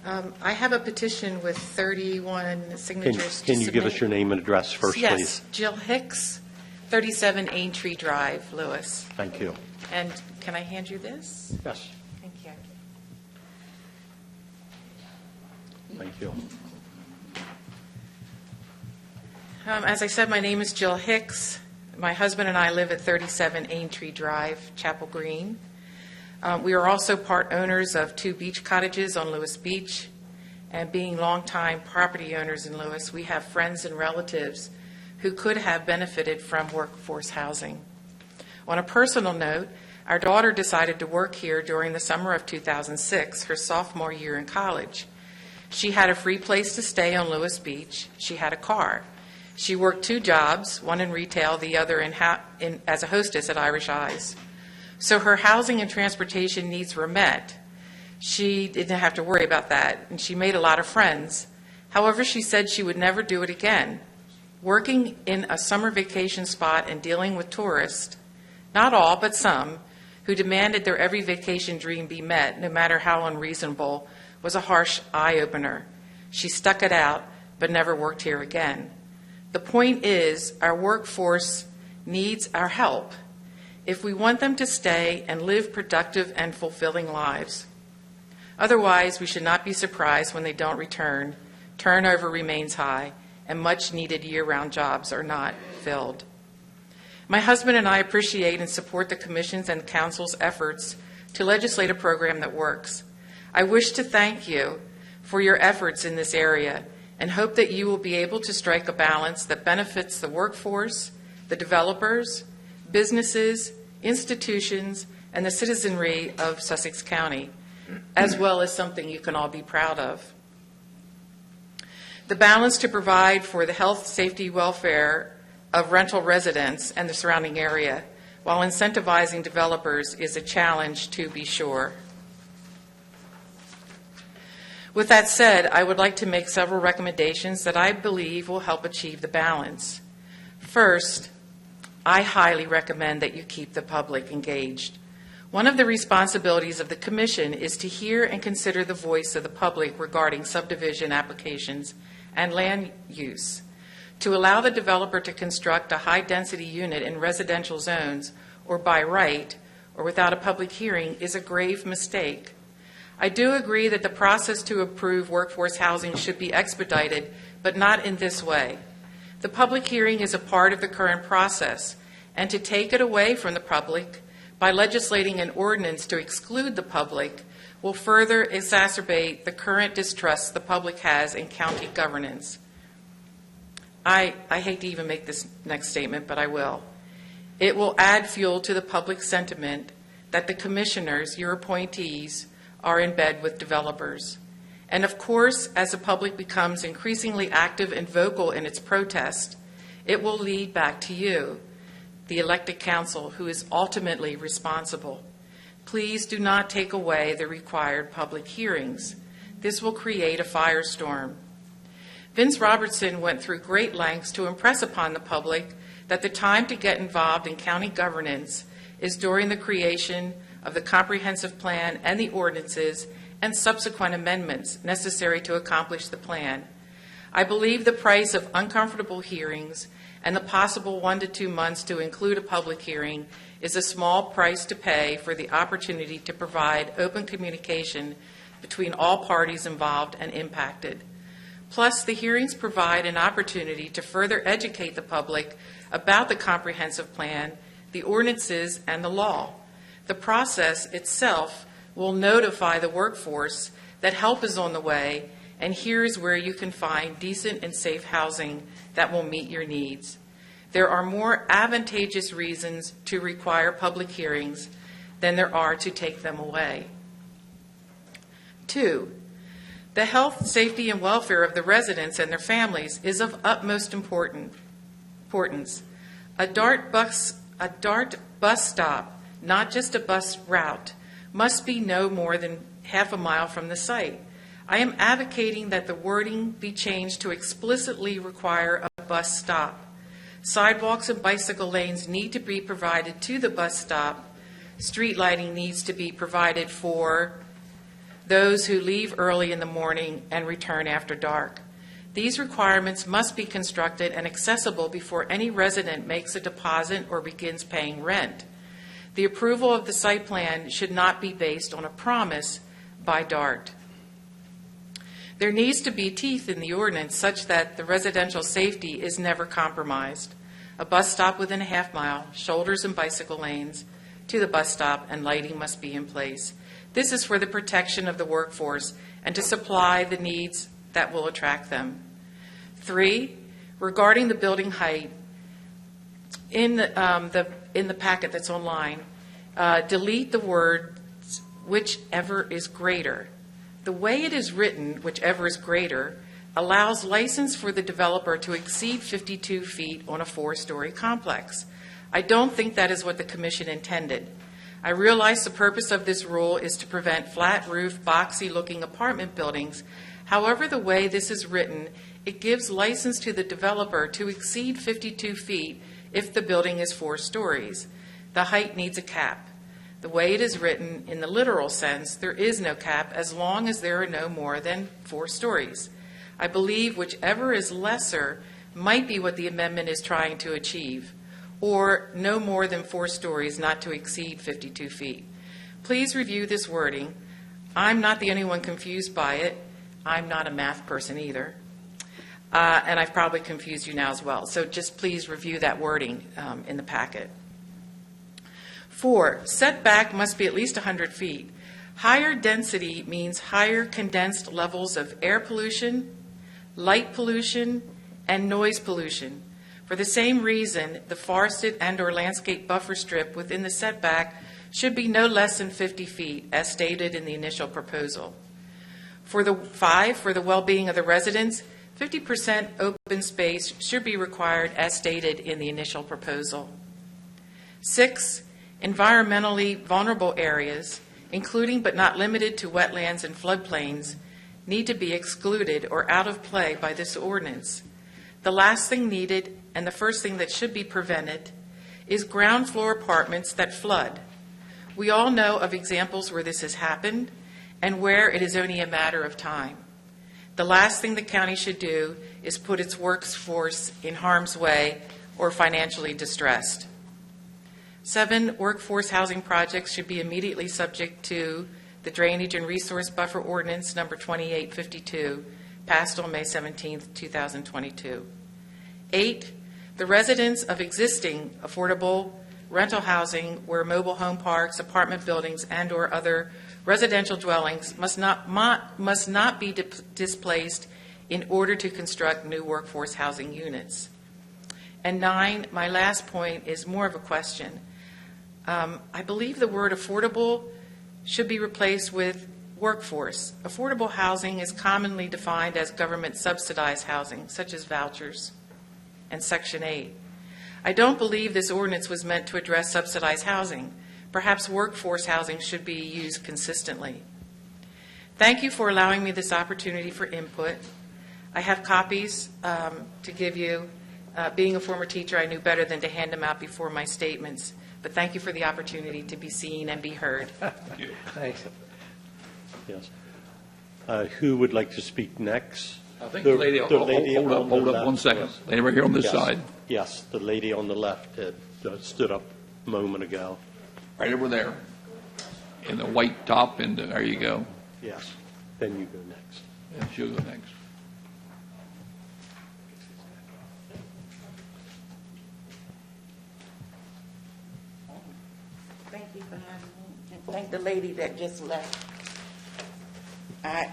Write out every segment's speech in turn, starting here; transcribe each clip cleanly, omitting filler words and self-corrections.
I have a petition with 31 signatures. Can you give us your name and address first, please? Yes, Jill Hicks, 37 Aintree Drive, Lewis. Thank you. And can I hand you this? Yes, Thank you. thank you. As I said, my name is Jill Hicks. My husband and I live at 37 Aintree Drive, Chapel Green. We are also part owners of 2 beach cottages on Lewis Beach, and being longtime property owners in Lewis, we have friends and relatives who could have benefited from workforce housing. On a personal note, our daughter decided to work here during the summer of 2006, her sophomore year in college. She had a free place to stay on Lewis Beach. She had a car. She worked 2 jobs, one in retail, the other as a hostess at Irish Eyes. So her housing and transportation needs were met. She didn't have to worry about that, and she made a lot of friends. However, she said she would never do it again. Working in a summer vacation spot and dealing with tourists, not all, but some, who demanded their every vacation dream be met, no matter how unreasonable, was a harsh eye-opener. She stuck it out, but never worked here again. The point is, our workforce needs our help if we want them to stay and live productive and fulfilling lives. Otherwise, we should not be surprised when they don't return. Turnover remains high, and much-needed year-round jobs are not filled. My husband and I appreciate and support the Commission's and Council's efforts to legislate a program that works. I wish to thank you for your efforts in this area and hope that you will be able to strike a balance that benefits the workforce, the developers, businesses, institutions, and the citizenry of Sussex County, as well as something you can all be proud of. The balance to provide for the health, safety, welfare of rental residents and the surrounding area while incentivizing developers is a challenge, to be sure. With that said, I would like to make several recommendations that I believe will help achieve the balance. First, I highly recommend that you keep the public engaged. One of the responsibilities of the Commission is to hear and consider the voice of the public regarding subdivision applications and land use. To allow the developer to construct a high-density unit in residential zones or by right or without a public hearing is a grave mistake. I do agree that the process to approve workforce housing should be expedited, but not in this way. The public hearing is a part of the current process, and to take it away from the public by legislating an ordinance to exclude the public will further exacerbate the current distrust the public has in county governance. I hate to even make this next statement, but I will. It will add fuel to the public sentiment that the commissioners, your appointees, are in bed with developers. And of course, as the public becomes increasingly active and vocal in its protest, it will lead back to you, the elected council, who is ultimately responsible. Please do not take away the required public hearings. This will create a firestorm. Vince Robertson went through great lengths to impress upon the public that the time to get involved in county governance is during the creation of the comprehensive plan and the ordinances and subsequent amendments necessary to accomplish the plan. I believe the price of uncomfortable hearings and the possible 1 to 2 months to include a public hearing is a small price to pay for the opportunity to provide open communication between all parties involved and impacted. Plus, the hearings provide an opportunity to further educate the public about the comprehensive plan, the ordinances, and the law. The process itself will notify the workforce that help is on the way, and here's where you can find decent and safe housing that will meet your needs. There are more advantageous reasons to require public hearings than there are to take them away. 2, the health, safety, and welfare of the residents and their families is of utmost importance. A DART bus stop, not just a bus route, must be no more than half a mile from the site. I am advocating that the wording be changed to explicitly require a bus stop. Sidewalks and bicycle lanes need to be provided to the bus stop. Street lighting needs to be provided for those who leave early in the morning and return after dark. These requirements must be constructed and accessible before any resident makes a deposit or begins paying rent. The approval of the site plan should not be based on a promise by DART. There needs to be teeth in the ordinance such that the residential safety is never compromised. A bus stop within a half mile, shoulders and bicycle lanes to the bus stop, and lighting must be in place. This is for the protection of the workforce and to supply the needs that will attract them. 3, regarding the building height, in the packet that's online, delete the words whichever is greater. The way it is written, whichever is greater, allows license for the developer to exceed 52 feet on a 4-story complex. I don't think that is what the commission intended. I realize the purpose of this rule is to prevent flat-roof, boxy-looking apartment buildings. However, the way this is written, it gives license to the developer to exceed 52 feet if the building is 4 stories. The height needs a cap. The way it is written, in the literal sense, there is no cap as long as there are no more than 4 stories. I believe whichever is lesser might be what the amendment is trying to achieve, or no more than 4 stories, not to exceed 52 feet. Please review this wording. I'm not the only one confused by it. I'm not a math person either. And I've probably confused you now as well. So just please review that wording in the packet. 4, setback must be at least 100 feet. Higher density means higher condensed levels of air pollution, light pollution, and noise pollution. For the same reason, the forested and/or landscape buffer strip within the setback should be no less than 50 feet, as stated in the initial proposal. For the 5, for the well-being of the residents, 50% open space should be required, as stated in the initial proposal. 6, environmentally vulnerable areas, including but not limited to wetlands and floodplains, need to be excluded or out of play by this ordinance. The last thing needed and the first thing that should be prevented is ground floor apartments that flood. We all know of examples where this has happened and where it is only a matter of time. The last thing the county should do is put its workforce in harm's way or financially distressed. 7, workforce housing projects should be immediately subject to the Drainage and Resource Buffer Ordinance number 2852, passed on May 17, 2022. 8, the residents of existing affordable rental housing where mobile home parks, apartment buildings, and/or other residential dwellings must not be displaced in order to construct new workforce housing units. And 9, my last point is more of a question. I believe the word affordable should be replaced with workforce. Affordable housing is commonly defined as government subsidized housing, such as vouchers and Section 8. I don't believe this ordinance was meant to address subsidized housing. Perhaps workforce housing should be used consistently. Thank you for allowing me this opportunity for input. I have copies to give you. Being a former teacher, I knew better than to hand them out before my statements. But thank you for the opportunity to be seen and be heard. Thank you. Thanks. Yes. Who would like to speak next? I think the lady, hold on up 1 second. Yes. Lady right here on this Yes. side, Yes, the lady on the left had stood up a moment ago. right over there, in the white top, and there you go. Yes. Then you go next. Yeah, she'll go next. Thank you for having me, and thank the lady that just left. I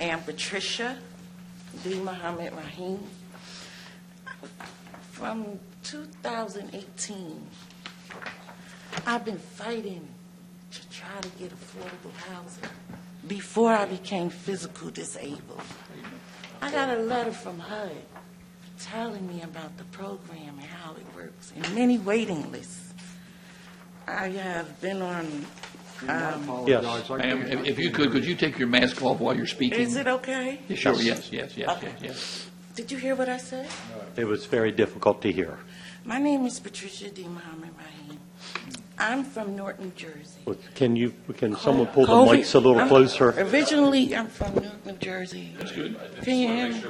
am Patricia D. Muhammad Rahim. From 2018, I've been fighting to try to get affordable housing before I became physical disabled. I got a letter from HUD telling me about the program and how it works, and many waiting lists. I have been on, Yes. Ma'am, if you could you take your mask off while you're speaking? is it okay? Yeah, sure, Yes. yes. Did you hear what I said? It was very difficult to hear. My name is Patricia D. Muhammad Rahim. I'm from Norton, Jersey. Can someone pull the COVID. mics a little closer? Originally, I'm from Norton, Jersey. That's good. Can you hear me?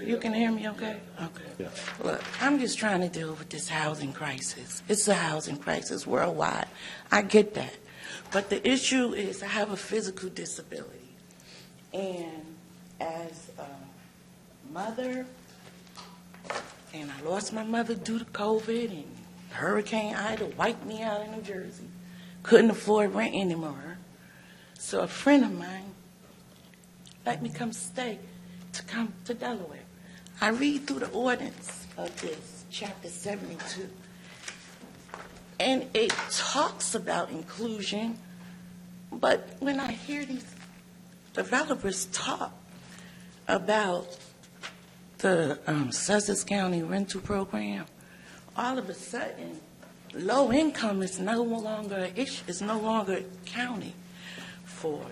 You can hear me okay? Okay. Yeah. Look, I'm just trying to deal with this housing crisis. It's a housing crisis worldwide. I get that. But the issue is I have a physical disability. And as a mother, and I lost my mother due to COVID, and Hurricane Ida wiped me out in New Jersey. Couldn't afford rent anymore. So a friend of mine let me come stay to come to Delaware. I read through the ordinance of this, chapter 72, and it talks about inclusion, but when I hear these developers talk about the Sussex County rental program, all of a sudden, low income is no longer an issue, is no longer counted for.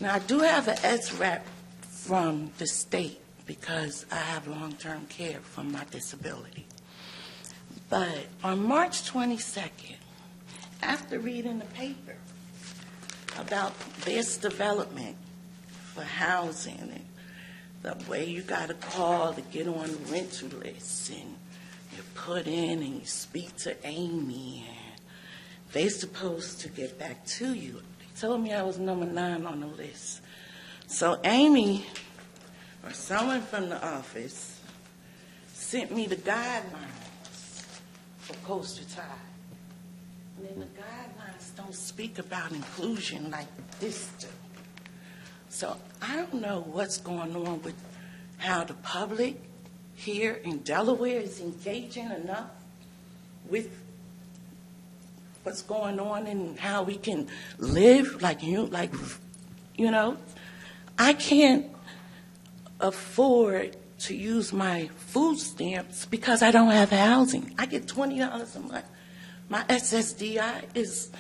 Now, I do have an SRAP from the state because I have long-term care from my disability. But on March 22nd, after reading the paper about this development for housing and the way you got to call to get on the rental list, and you put in and you speak to Amy, and they're supposed to get back to you. They told me I was number 9 on the list. So Amy, or someone from the office, sent me the guidelines for Coastal Tide. And then the guidelines don't speak about inclusion like this do. So I don't know what's going on with how the public here in Delaware is engaging enough with what's going on and how we can live like you know. I can't afford to use my food stamps because I don't have housing. I get $20 a month. My SSDI is,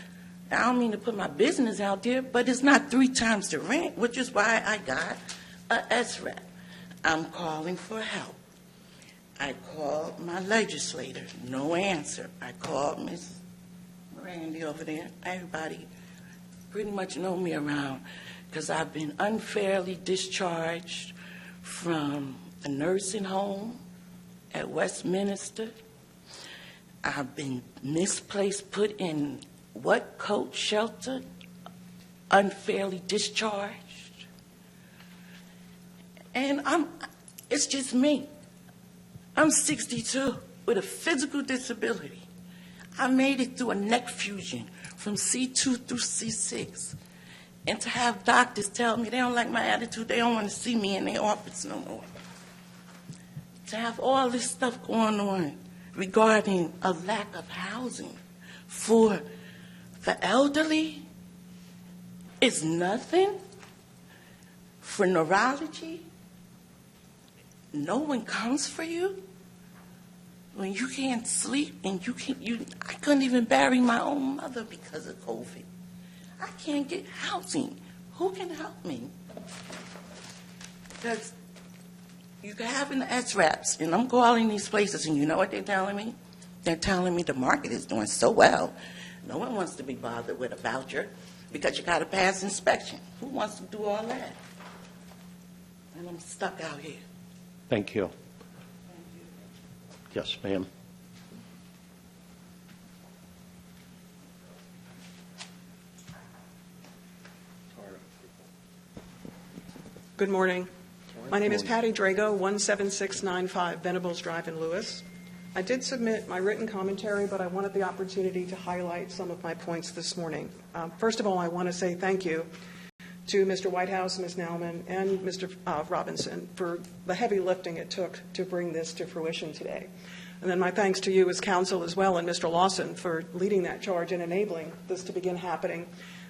I don't mean to put my business out there, but it's not 3 times the rent, which is why I got a SRAP. I'm calling for help. I called my legislator, no answer. I called Ms. Randy over there. Everybody pretty much know me around because I've been unfairly discharged from a nursing home at Westminster. I've been misplaced, put in what coat shelter, unfairly discharged. And it's just me. I'm 62 with a physical disability. I made it through a neck fusion from C2 through C6. And to have doctors tell me they don't like my attitude, they don't want to see me in their office no more. To have all this stuff going on regarding a lack of housing for the elderly is nothing. For neurology, no one comes for you. When you can't sleep and I couldn't even bury my own mother because of COVID. I can't get housing. Who can help me? Because you can have in the SRAPs, and I'm calling these places, and you know what they're telling me? They're telling me the market is doing so well. No one wants to be bothered with a voucher because you got to pass inspection. Who wants to do all that? And I'm stuck out here. Thank you. Yes, ma'am. Good morning. My name is Patty Drago, 17695 Venables Drive in Lewis. I did submit my written commentary, but I wanted the opportunity to highlight some of my points this morning. First of all, I want to say thank you to Mr. Whitehouse, Ms. Nauman, and Mr. Robinson for the heavy lifting it took to bring this to fruition today. And then my thanks to you as counsel as well, and Mr. Lawson for leading that charge and enabling this to begin happening.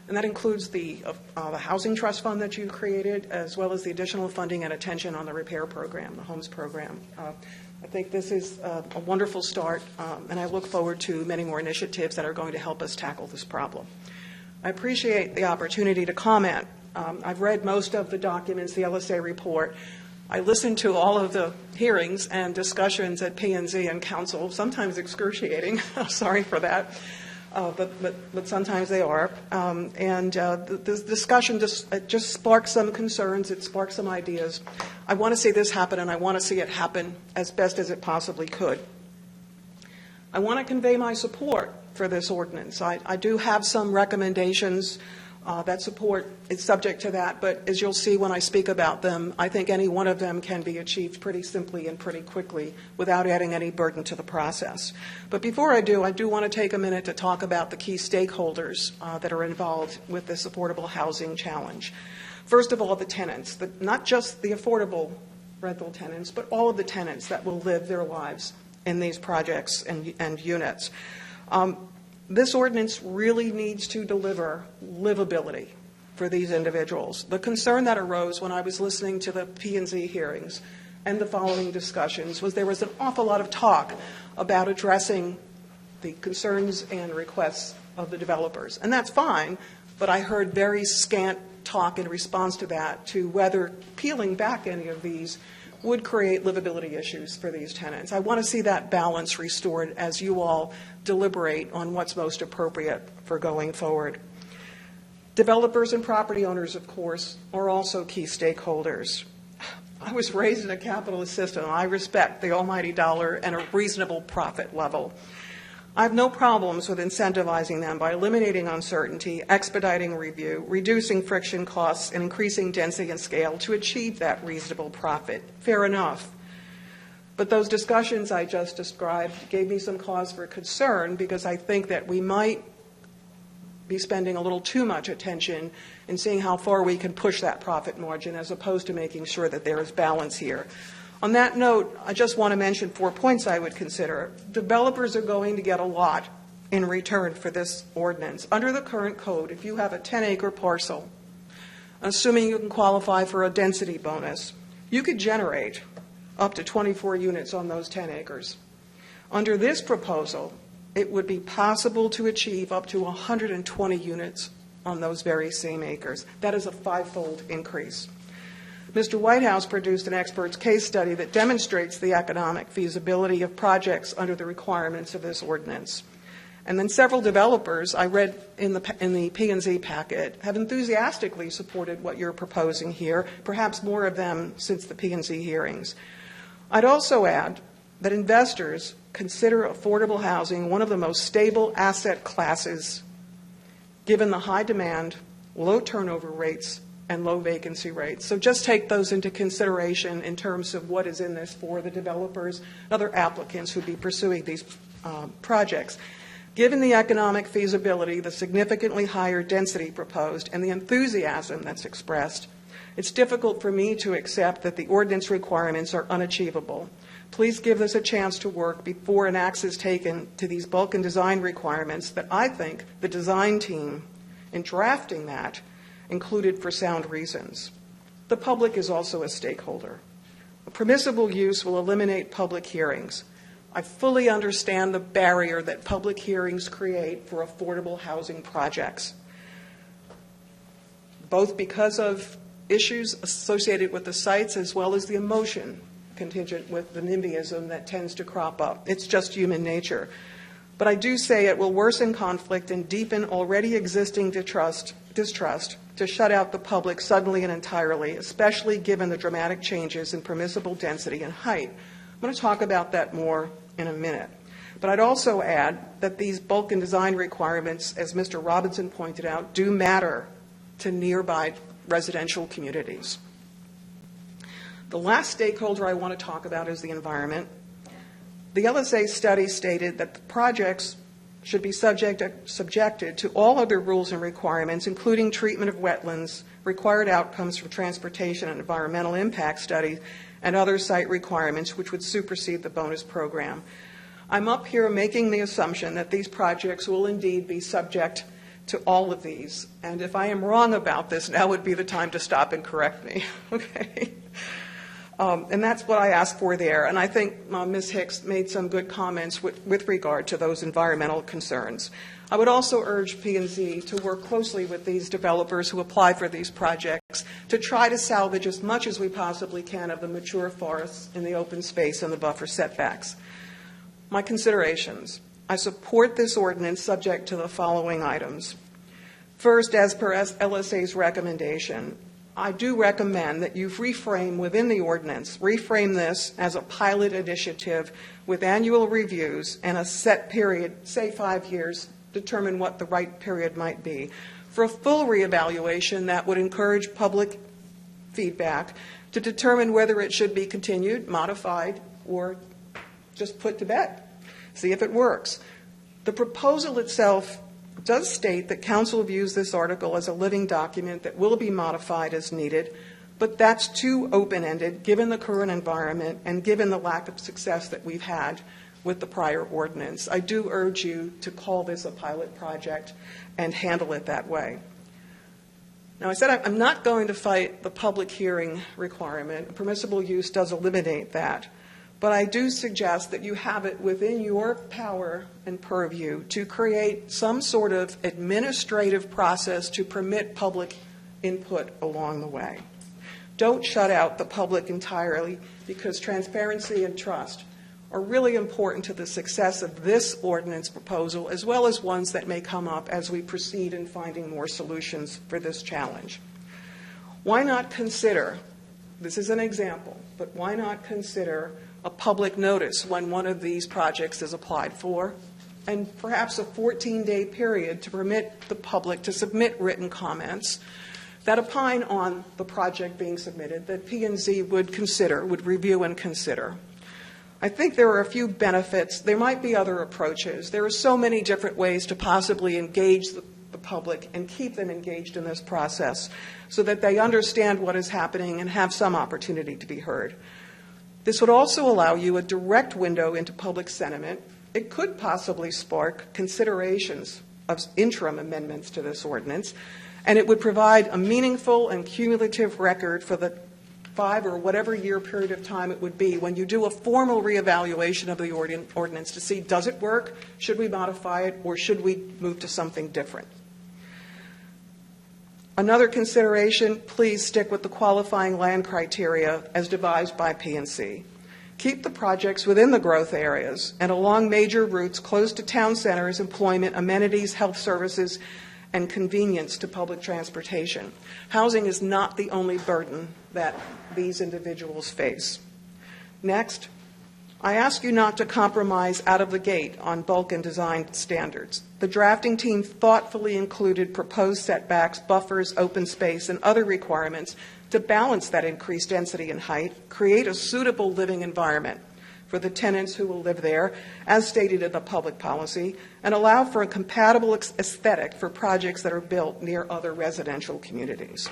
And that includes the housing trust fund that you created, as well as the additional funding and attention on the repair program, the homes program. I think this is a wonderful start, and I look forward to many more initiatives that are going to help us tackle this problem. I appreciate the opportunity to comment. I've read most of the documents, the LSA report. I listened to all of the hearings and discussions at P&Z and Council, sometimes excruciating. Sorry for that. but sometimes they are. The discussion just sparked some concerns. It sparked some ideas. I want to see this happen, and I want to see it happen as best as it possibly could. I want to convey my support for this ordinance. I do have some recommendations. That support is subject to that, but as you'll see when I speak about them, I think any one of them can be achieved pretty simply and pretty quickly without adding any burden to the process. But before I do want to take a minute to talk about the key stakeholders that are involved with this affordable housing challenge. First of all, the tenants, not just the affordable rental tenants, but all of the tenants that will live their lives in these projects and units. This ordinance really needs to deliver livability for these individuals. The concern that arose when I was listening to the P&Z hearings and the following discussions was there was an awful lot of talk about addressing the concerns and requests of the developers. And that's fine, but I heard very scant talk in response to that to whether peeling back any of these would create livability issues for these tenants. I want to see that balance restored as you all deliberate on what's most appropriate for going forward. Developers and property owners, of course, are also key stakeholders. I was raised in a capitalist system. I respect the almighty dollar and a reasonable profit level. I have no problems with incentivizing them by eliminating uncertainty, expediting review, reducing friction costs, and increasing density and scale to achieve that reasonable profit. Fair enough. But those discussions I just described gave me some cause for concern because I think that we might be spending a little too much attention in seeing how far we can push that profit margin as opposed to making sure that there is balance here. On that note, I just want to mention 4 points I would consider. Developers are going to get a lot in return for this ordinance. Under the current code, if you have a 10-acre parcel, assuming you can qualify for a density bonus, you could generate up to 24 units on those 10 acres. Under this proposal, it would be possible to achieve up to 120 units on those very same acres. That is a 5-fold increase. Mr. Whitehouse produced an expert's case study that demonstrates the economic feasibility of projects under the requirements of this ordinance. And then several developers, I read in the P&Z packet, have enthusiastically supported what you're proposing here, perhaps more of them since the P&Z hearings. I'd also add that investors consider affordable housing one of the most stable asset classes given the high demand, low turnover rates, and low vacancy rates. So just take those into consideration in terms of what is in this for the developers and other applicants who would be pursuing these projects. Given the economic feasibility, the significantly higher density proposed, and the enthusiasm that's expressed, it's difficult for me to accept that the ordinance requirements are unachievable. Please give this a chance to work before an axe is taken to these bulk and design requirements that I think the design team, in drafting that, included for sound reasons. The public is also a stakeholder. A permissible use will eliminate public hearings. I fully understand the barrier that public hearings create for affordable housing projects, both because of issues associated with the sites as well as the emotion contingent with the NIMBYism that tends to crop up. It's just human nature. But I do say it will worsen conflict and deepen already existing distrust to shut out the public suddenly and entirely, especially given the dramatic changes in permissible density and height. I'm going to talk about that more in a minute. But I'd also add that these bulk and design requirements, as Mr. Robinson pointed out, do matter to nearby residential communities. The last stakeholder I want to talk about is the environment. The LSA study stated that the projects should be subjected to all other rules and requirements, including treatment of wetlands, required outcomes from transportation and environmental impact studies, and other site requirements which would supersede the bonus program. I'm up here making the assumption that these projects will indeed be subject to all of these. And if I am wrong about this, now would be the time to stop and correct me. Okay? And that's what I asked for there. And I think Ms. Hicks made some good comments with regard to those environmental concerns. I would also urge P&Z to work closely with these developers who apply for these projects to try to salvage as much as we possibly can of the mature forests in the open space and the buffer setbacks. My considerations. I support this ordinance subject to the following items. First, as per LSA's recommendation, I do recommend that you reframe within the ordinance, reframe this as a pilot initiative with annual reviews and a set period, say 5 years, determine what the right period might be, for a full reevaluation that would encourage public feedback to determine whether it should be continued, modified, or just put to bed. See if it works. The proposal itself does state that council views this article as a living document that will be modified as needed, but that's too open-ended given the current environment and given the lack of success that we've had with the prior ordinance. I do urge you to call this a pilot project and handle it that way. Now, I said I'm not going to fight the public hearing requirement. Permissible use does eliminate that. But I do suggest that you have it within your power and purview to create some sort of administrative process to permit public input along the way. Don't shut out the public entirely, because transparency and trust are really important to the success of this ordinance proposal, as well as ones that may come up as we proceed in finding more solutions for this challenge. Why not consider, this is an example, but why not consider a public notice when one of these projects is applied for, and perhaps a 14-day period to permit the public to submit written comments that opine on the project being submitted that P&Z would review and consider. I think there are a few benefits. There might be other approaches. There are so many different ways to possibly engage the public and keep them engaged in this process so that they understand what is happening and have some opportunity to be heard. This would also allow you a direct window into public sentiment. It could possibly spark considerations of interim amendments to this ordinance, and it would provide a meaningful and cumulative record for the 5 or whatever year period of time it would be when you do a formal reevaluation of the ordinance to see, does it work, should we modify it, or should we move to something different? Another consideration, please stick with the qualifying land criteria as devised by P&C. Keep the projects within the growth areas and along major routes close to town centers, employment, amenities, health services, and convenience to public transportation. Housing is not the only burden that these individuals face. Next, I ask you not to compromise out of the gate on bulk and design standards. The drafting team thoughtfully included proposed setbacks, buffers, open space, and other requirements to balance that increased density and height, create a suitable living environment for the tenants who will live there, as stated in the public policy, and allow for a compatible aesthetic for projects that are built near other residential communities.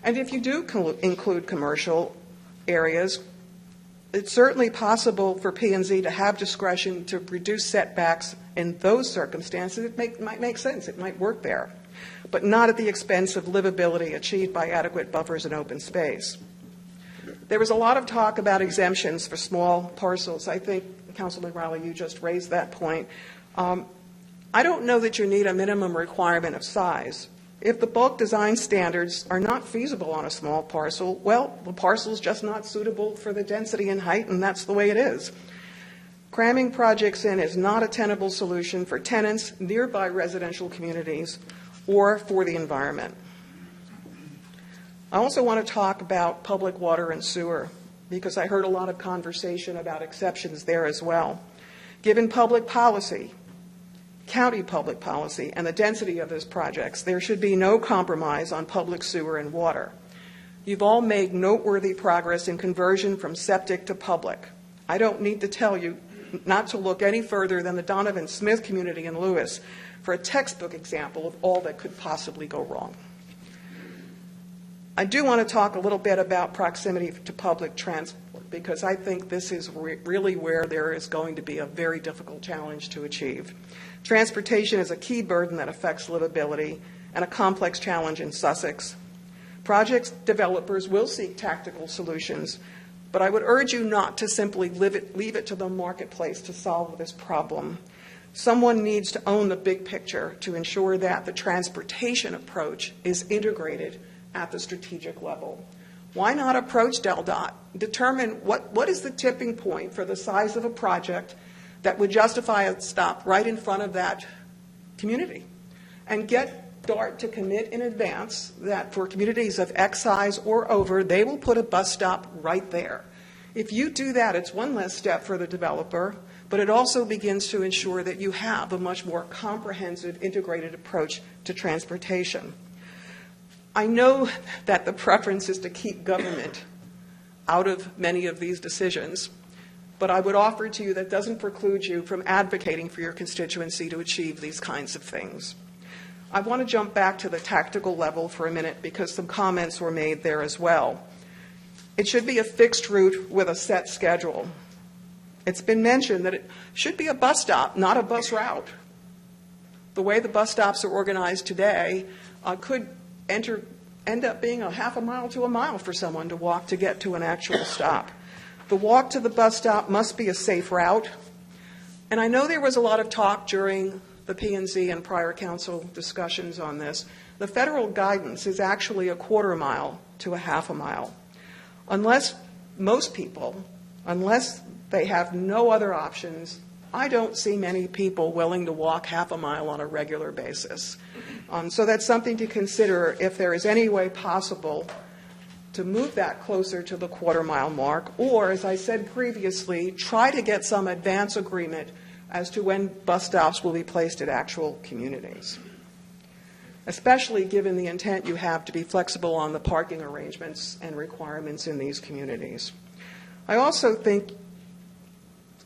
And if you do include commercial areas, it's certainly possible for P&Z to have discretion to reduce setbacks in those circumstances. It might make sense. It might work there, but not at the expense of livability achieved by adequate buffers and open space. There was a lot of talk about exemptions for small parcels. I think, Councilman Rowley, you just raised that point. I don't know that you need a minimum requirement of size. If the bulk design standards are not feasible on a small parcel, well, the parcel is just not suitable for the density and height, and that's the way it is. Cramming projects in is not a tenable solution for tenants, nearby residential communities, or for the environment. I also want to talk about public water and sewer, because I heard a lot of conversation about exceptions there as well. Given public policy, county public policy, and the density of those projects, there should be no compromise on public sewer and water. You've all made noteworthy progress in conversion from septic to public. I don't need to tell you not to look any further than the Donovan Smith community in Lewis for a textbook example of all that could possibly go wrong. I do want to talk a little bit about proximity to public transport, because I think this is really where there is going to be a very difficult challenge to achieve. Transportation is a key burden that affects livability and a complex challenge in Sussex. Project developers will seek tactical solutions, but I would urge you not to simply leave it to the marketplace to solve this problem. Someone needs to own the big picture to ensure that the transportation approach is integrated at the strategic level. Why not approach DelDOT? Determine what is the tipping point for the size of a project that would justify a stop right in front of that community, and get DART to commit in advance that for communities of X size or over, they will put a bus stop right there. If you do that, it's one less step for the developer, but it also begins to ensure that you have a much more comprehensive, integrated approach to transportation. I know that the preference is to keep government out of many of these decisions, but I would offer to you that doesn't preclude you from advocating for your constituency to achieve these kinds of things. I want to jump back to the tactical level for a minute because some comments were made there as well. It should be a fixed route with a set schedule. It's been mentioned that it should be a bus stop, not a bus route. The way the bus stops are organized today could end up being a half a mile to a mile for someone to walk to get to an actual stop. The walk to the bus stop must be a safe route. And I know there was a lot of talk during the P&Z and prior council discussions on this. The federal guidance is actually a quarter mile to a half a mile. Unless most people, unless they have no other options, I don't see many people willing to walk half a mile on a regular basis. So that's something to consider if there is any way possible to move that closer to the quarter mile mark, or, as I said previously, try to get some advance agreement as to when bus stops will be placed at actual communities, especially given the intent you have to be flexible on the parking arrangements and requirements in these communities. I also think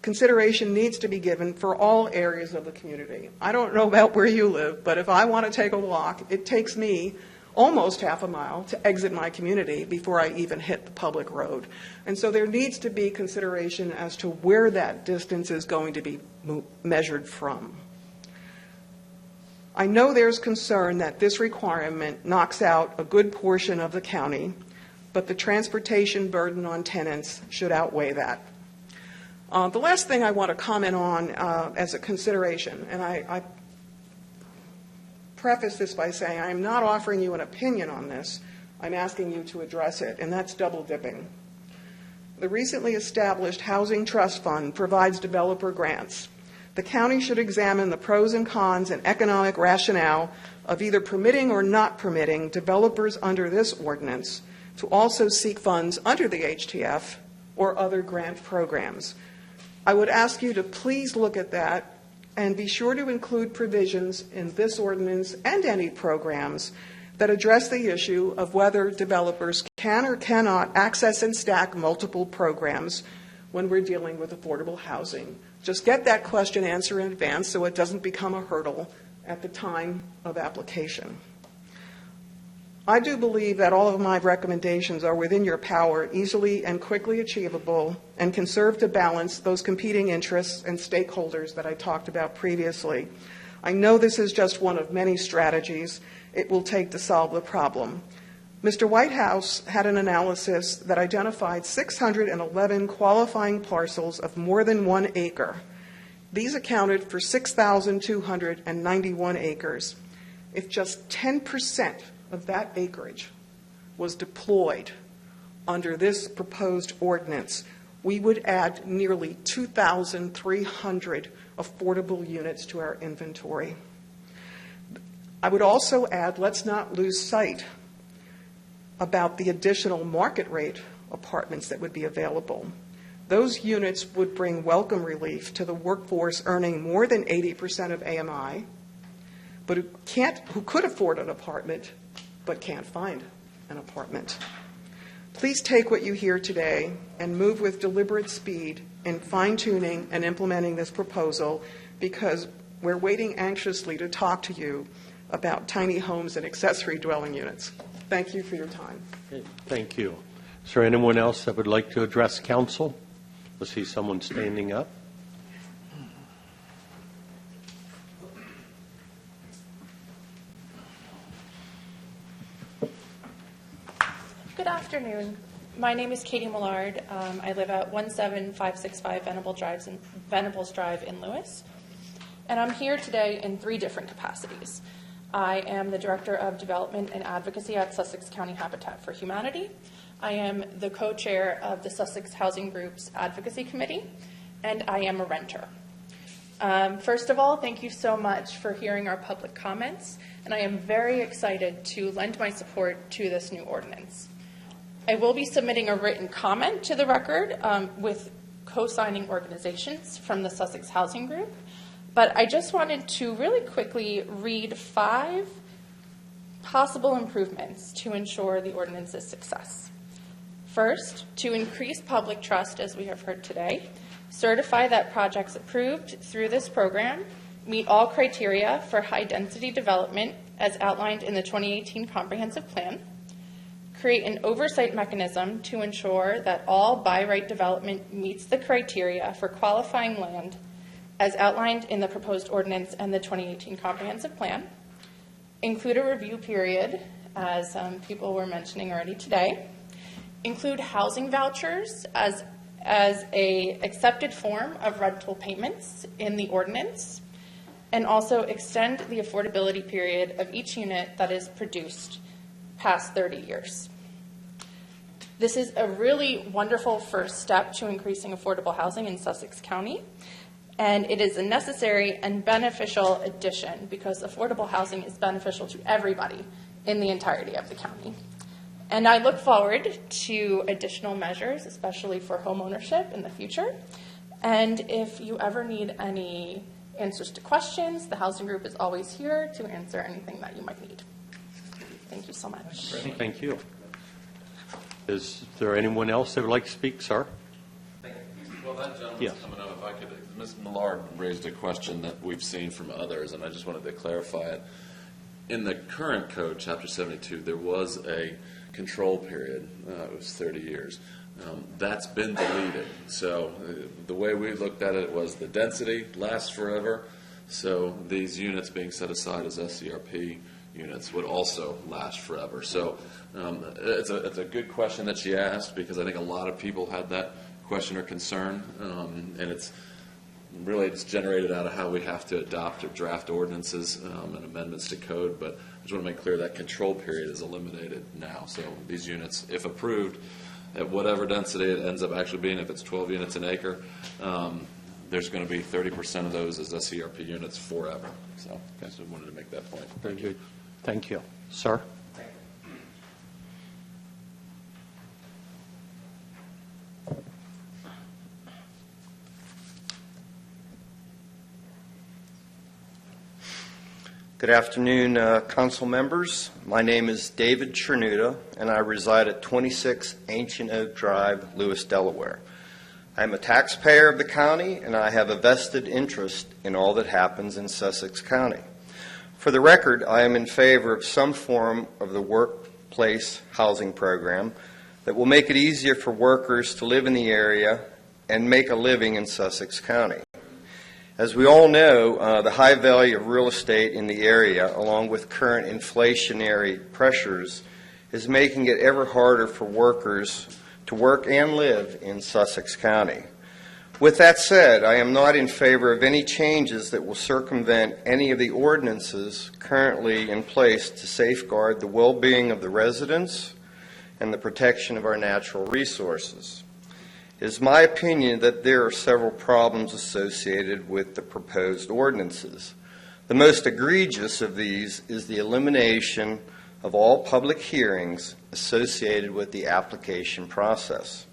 consideration needs to be given for all areas of the community. I don't know about where you live, but if I want to take a walk, it takes me almost half a mile to exit my community before I even hit the public road. And so there needs to be consideration as to where that distance is going to be measured from. I know there's concern that this requirement knocks out a good portion of the county, but the transportation burden on tenants should outweigh that. The last thing I want to comment on as a consideration, and I preface this by saying I am not offering you an opinion on this. I'm asking you to address it, and that's double dipping. The recently established Housing Trust Fund provides developer grants. The county should examine the pros and cons and economic rationale of either permitting or not permitting developers under this ordinance to also seek funds under the HTF or other grant programs. I would ask you to please look at that and be sure to include provisions in this ordinance and any programs that address the issue of whether developers can or cannot access and stack multiple programs when we're dealing with affordable housing. Just get that question answered in advance so it doesn't become a hurdle at the time of application. I do believe that all of my recommendations are within your power, easily and quickly achievable, and can serve to balance those competing interests and stakeholders that I talked about previously. I know this is just one of many strategies it will take to solve the problem. Mr. Whitehouse had an analysis that identified 611 qualifying parcels of more than 1 acre. These accounted for 6,291 acres. If just 10% of that acreage was deployed under this proposed ordinance, we would add nearly 2,300 affordable units to our inventory. I would also add, let's not lose sight about the additional market rate apartments that would be available. Those units would bring welcome relief to the workforce earning more than 80% of AMI, but who could afford an apartment but can't find an apartment. Please take what you hear today and move with deliberate speed in fine-tuning and implementing this proposal, because we're waiting anxiously to talk to you about tiny homes and accessory dwelling units. Thank you for your time. Okay, thank you. Is there anyone else that would like to address council? I see someone standing up. Good afternoon. My name is Katie Millard. I live at 17565 Venables Drive in Lewis. And I'm here today in 3 different capacities. I am the Director of Development and Advocacy at Sussex County Habitat for Humanity. I am the co-chair of the Sussex Housing Group's Advocacy Committee, and I am a renter. First of all, thank you so much for hearing our public comments, and I am very excited to lend my support to this new ordinance. I will be submitting a written comment to the record with co-signing organizations from the Sussex Housing Group, but I just wanted to really quickly read 5 possible improvements to ensure the ordinance's success. First, to increase public trust, as we have heard today, certify that projects approved through this program meet all criteria for high-density development as outlined in the 2018 Comprehensive Plan, create an oversight mechanism to ensure that all by-right development meets the criteria for qualifying land as outlined in the proposed ordinance and the 2018 Comprehensive Plan, include a review period, as people were mentioning already today, include housing vouchers as a accepted form of rental payments in the ordinance, and also extend the affordability period of each unit that is produced past 30 years. This is a really wonderful first step to increasing affordable housing in Sussex County, and it is a necessary and beneficial addition because affordable housing is beneficial to everybody in the entirety of the county. And I look forward to additional measures, especially for homeownership in the future. And if you ever need any answers to questions, the Housing Group is always here to answer anything that you might need. Thank you so much. Thank you. Is there anyone else that would like to speak, sir? Well, that gentleman's Yes. coming up. If I could, Ms. Millard raised a question that we've seen from others, and I just wanted to clarify it. In the current code, Chapter 72, there was a control period. It was 30 years. That's been deleted. So the way we looked at it was the density lasts forever. So these units being set aside as SCRP units would also last forever. So it's a good question that she asked, because I think a lot of people had that question or concern, and it's generated out of how we have to adopt or draft ordinances and amendments to code. But I just want to make clear that control period is eliminated now. So these units, if approved, at whatever density it ends up actually being, if it's 12 units an acre, there's going to be 30% of those as SCRP units forever. So I just wanted to make that point. Very good. Thank you. Sir? Good afternoon, council members. My name is David Cernuda, and I reside at 26 Ancient Oak Drive, Lewis, Delaware. I'm a taxpayer of the county, and I have a vested interest in all that happens in Sussex County. For the record, I am in favor of some form of the workplace housing program that will make it easier for workers to live in the area and make a living in Sussex County. As we all know, the high value of real estate in the area, along with current inflationary pressures, is making it ever harder for workers to work and live in Sussex County. With that said, I am not in favor of any changes that will circumvent any of the ordinances currently in place to safeguard the well-being of the residents and the protection of our natural resources. It is my opinion that there are several problems associated with the proposed ordinances. The most egregious of these is the elimination of all public hearings associated with the application process.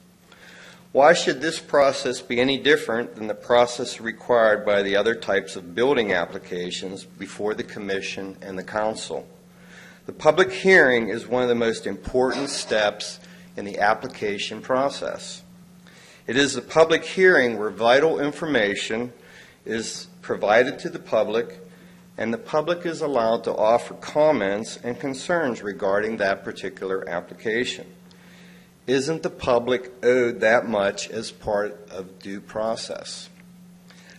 Why should this process be any different than the process required by the other types of building applications before the Commission and the Council? The public hearing is one of the most important steps in the application process. It is the public hearing where vital information is provided to the public, and the public is allowed to offer comments and concerns regarding that particular application. Isn't the public owed that much as part of due process?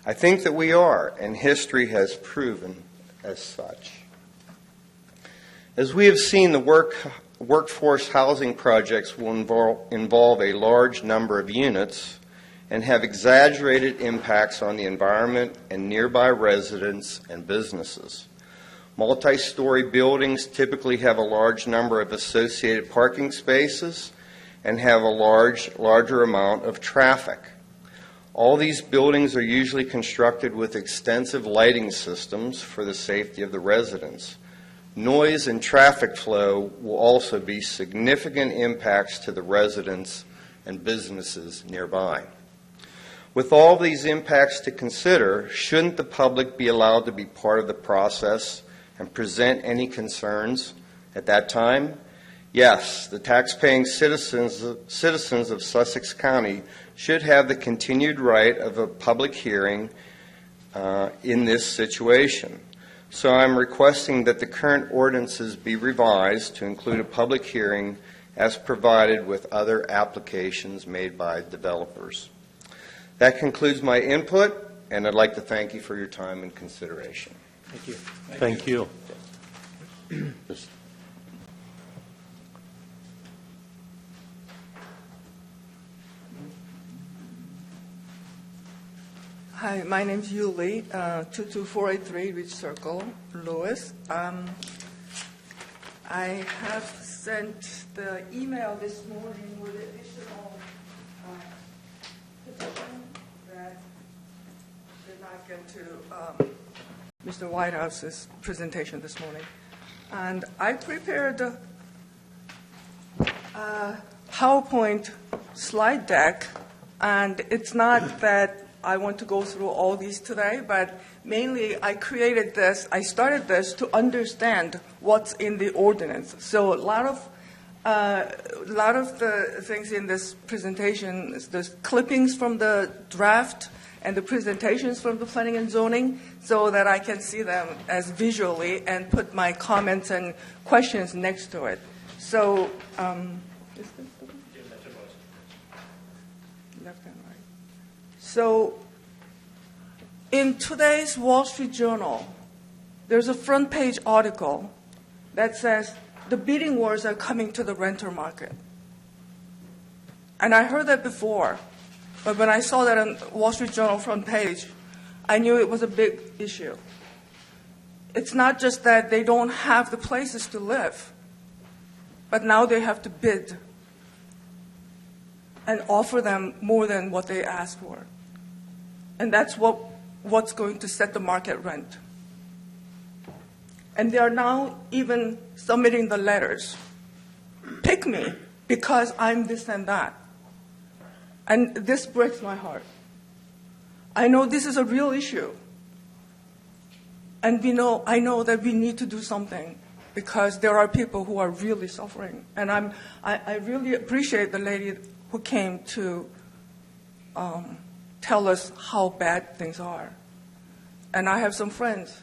I think that we are, and history has proven as such. As we have seen, the workforce housing projects will involve a large number of units and have exaggerated impacts on the environment and nearby residents and businesses. Multi-story buildings typically have a large number of associated parking spaces and have a larger amount of traffic. All these buildings are usually constructed with extensive lighting systems for the safety of the residents. Noise and traffic flow will also be significant impacts to the residents and businesses nearby. With all these impacts to consider, shouldn't the public be allowed to be part of the process and present any concerns at that time? Yes, the taxpaying citizens of Sussex County should have the continued right of a public hearing in this situation. So I'm requesting that the current ordinances be revised to include a public hearing as provided with other applications made by developers. That concludes my input, and I'd like to thank you for your time and consideration. Thank you. Thank you. Hi, my name's Yuli, 22483 Ridge Circle, Lewis. I have sent the email this morning with additional petition that did not get to Mr. Whitehouse's presentation this morning. And I prepared a PowerPoint slide deck, and it's not that I want to go through all these today, but mainly I started this to understand what's in the ordinance. So a lot of the things in this presentation, the clippings from the draft and the presentations from the planning and zoning, so that I can see them as visually and put my comments and questions next to it. So, left and right. So, in today's Wall Street Journal, there's a front page article that says the bidding wars are coming to the renter market. And I heard that before, but when I saw that on Wall Street Journal front page, I knew it was a big issue. It's not just that they don't have the places to live, but now they have to bid and offer them more than what they asked for. And that's what's going to set the market rent. And they are now even submitting the letters. Pick me because I'm this and that. And this breaks my heart. I know this is a real issue. And I know that we need to do something because there are people who are really suffering. And I really appreciate the lady who came to tell us how bad things are. And I have some friends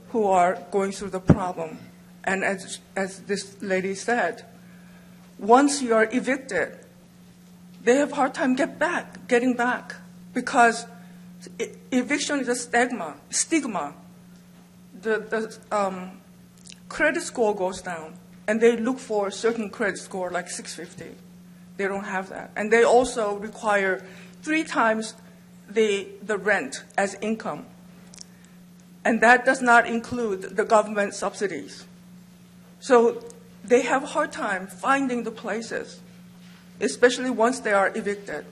who are going through the problem. And as this lady said, once you are evicted, they have a hard time getting back because eviction is a stigma. The credit score goes down, and they look for a certain credit score like 650. They don't have that. And they also require 3 times the rent as income. And that does not include the government subsidies. So they have a hard time finding the places, especially once they are evicted.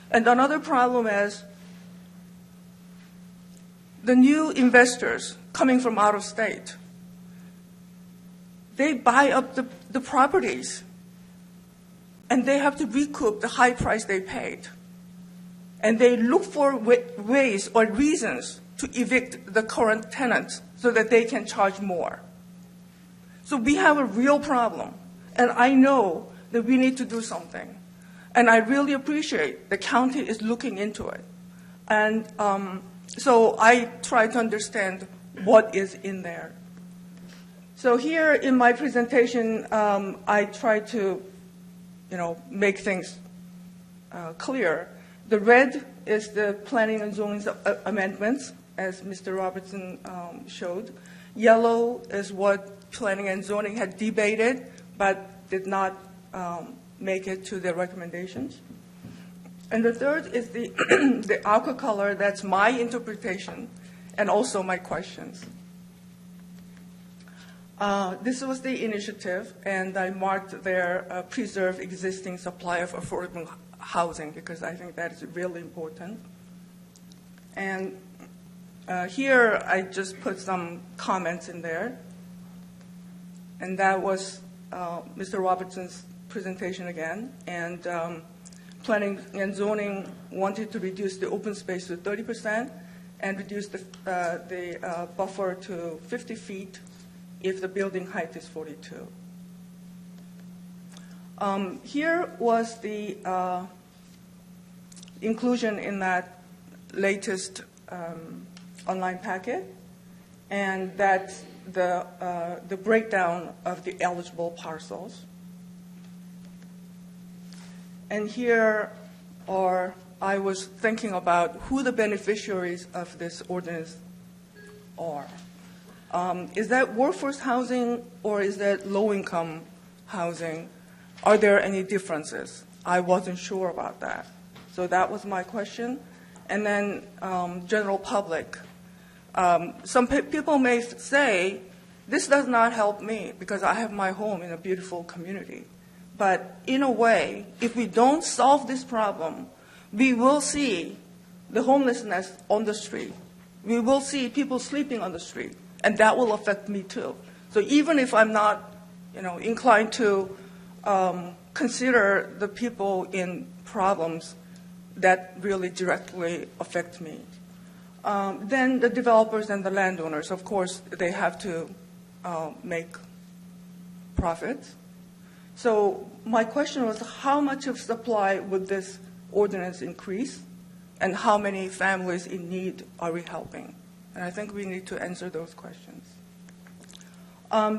And another problem is the new investors coming from out of state. They buy up the properties, and they have to recoup the high price they paid. And they look for ways or reasons to evict the current tenants so that they can charge more. So we have a real problem, and I know that we need to do something. And I really appreciate the county is looking into it. And so I try to understand what is in there. So here in my presentation, I try to, make things clear. The red is the planning and zoning amendments, as Mr. Robertson showed. Yellow is what planning and zoning had debated, but did not make it to their recommendations. And the third is the aqua color. That's my interpretation and also my questions. This was the initiative, and I marked there preserve existing supply of affordable housing, because I think that is really important. And here I just put some comments in there. And that was Mr. Robertson's presentation again. And planning and zoning wanted to reduce the open space to 30% and reduce the buffer to 50 feet if the building height is 42. Here was the inclusion in that latest online packet, and that's the breakdown of the eligible parcels. And here I was thinking about who the beneficiaries of this ordinance are. Is that workforce housing or is that low-income housing? Are there any differences? I wasn't sure about that. So that was my question. And then general public. Some people may say, this does not help me because I have my home in a beautiful community. But in a way, if we don't solve this problem, we will see the homelessness on the street. We will see people sleeping on the street, and that will affect me too. So even if I'm not, inclined to consider the people in problems that really directly affect me, then the developers and the landowners, of course, they have to make profits. So my question was, how much of supply would this ordinance increase, and how many families in need are we helping? And I think we need to answer those questions.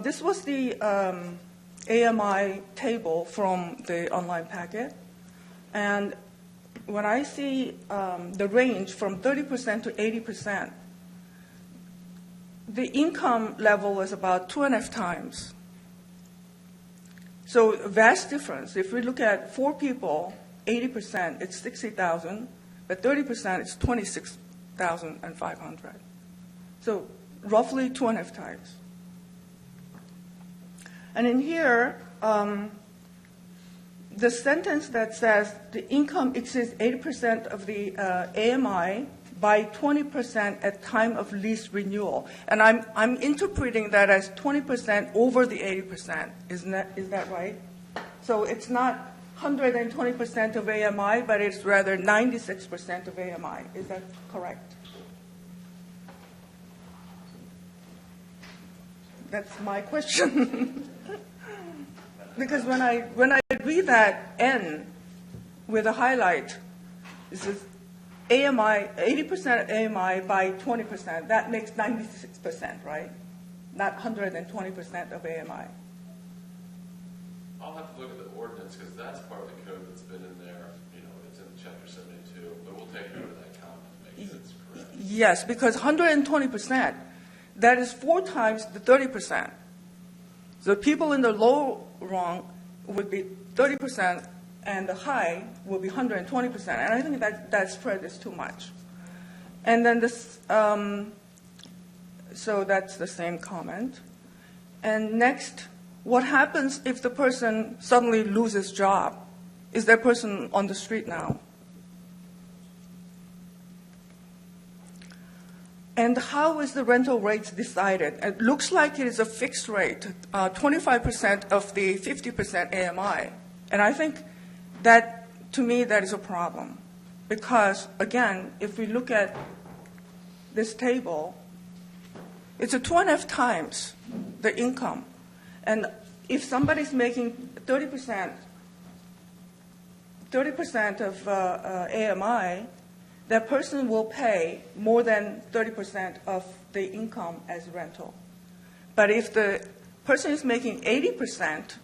This was the AMI table from the online packet. And when I see the range from 30% to 80%, the income level is about 2.5 times. So a vast difference. If we look at 4 people, 80%, it's 60,000, but 30%, it's 26,500. So roughly 2.5 times. And in here, the sentence that says the income exceeds 80% of the AMI by 20% at time of lease renewal. And I'm interpreting that as 20% over the 80%. Is that right? So it's not 120% of AMI, but it's rather 96% of AMI. Is that correct? That's my question. Because when I read that N with a highlight, it says AMI, 80% of AMI by 20%. That makes 96%, right? Not 120% of AMI. I'll have to look at the ordinance because that's part of the code that's been in there. It's in Chapter 72, but we'll take note of that comment to make sure it's correct. Yes, because 120%, that is 4 times the 30%. So people in the low rung would be 30%, and the high will be 120%. And I think that spread is too much. And then this, so that's the same comment. And next, what happens if the person suddenly loses job? Is that person on the street now? And how is the rental rates decided? It looks like it is a fixed rate, 25% of the 50% AMI. And I think that, to me, that is a problem. Because, again, if we look at this table, it's a 2.5 times the income. And if somebody's making 30% of AMI, that person will pay more than 30% of the income as rental. But if the person is making 80%,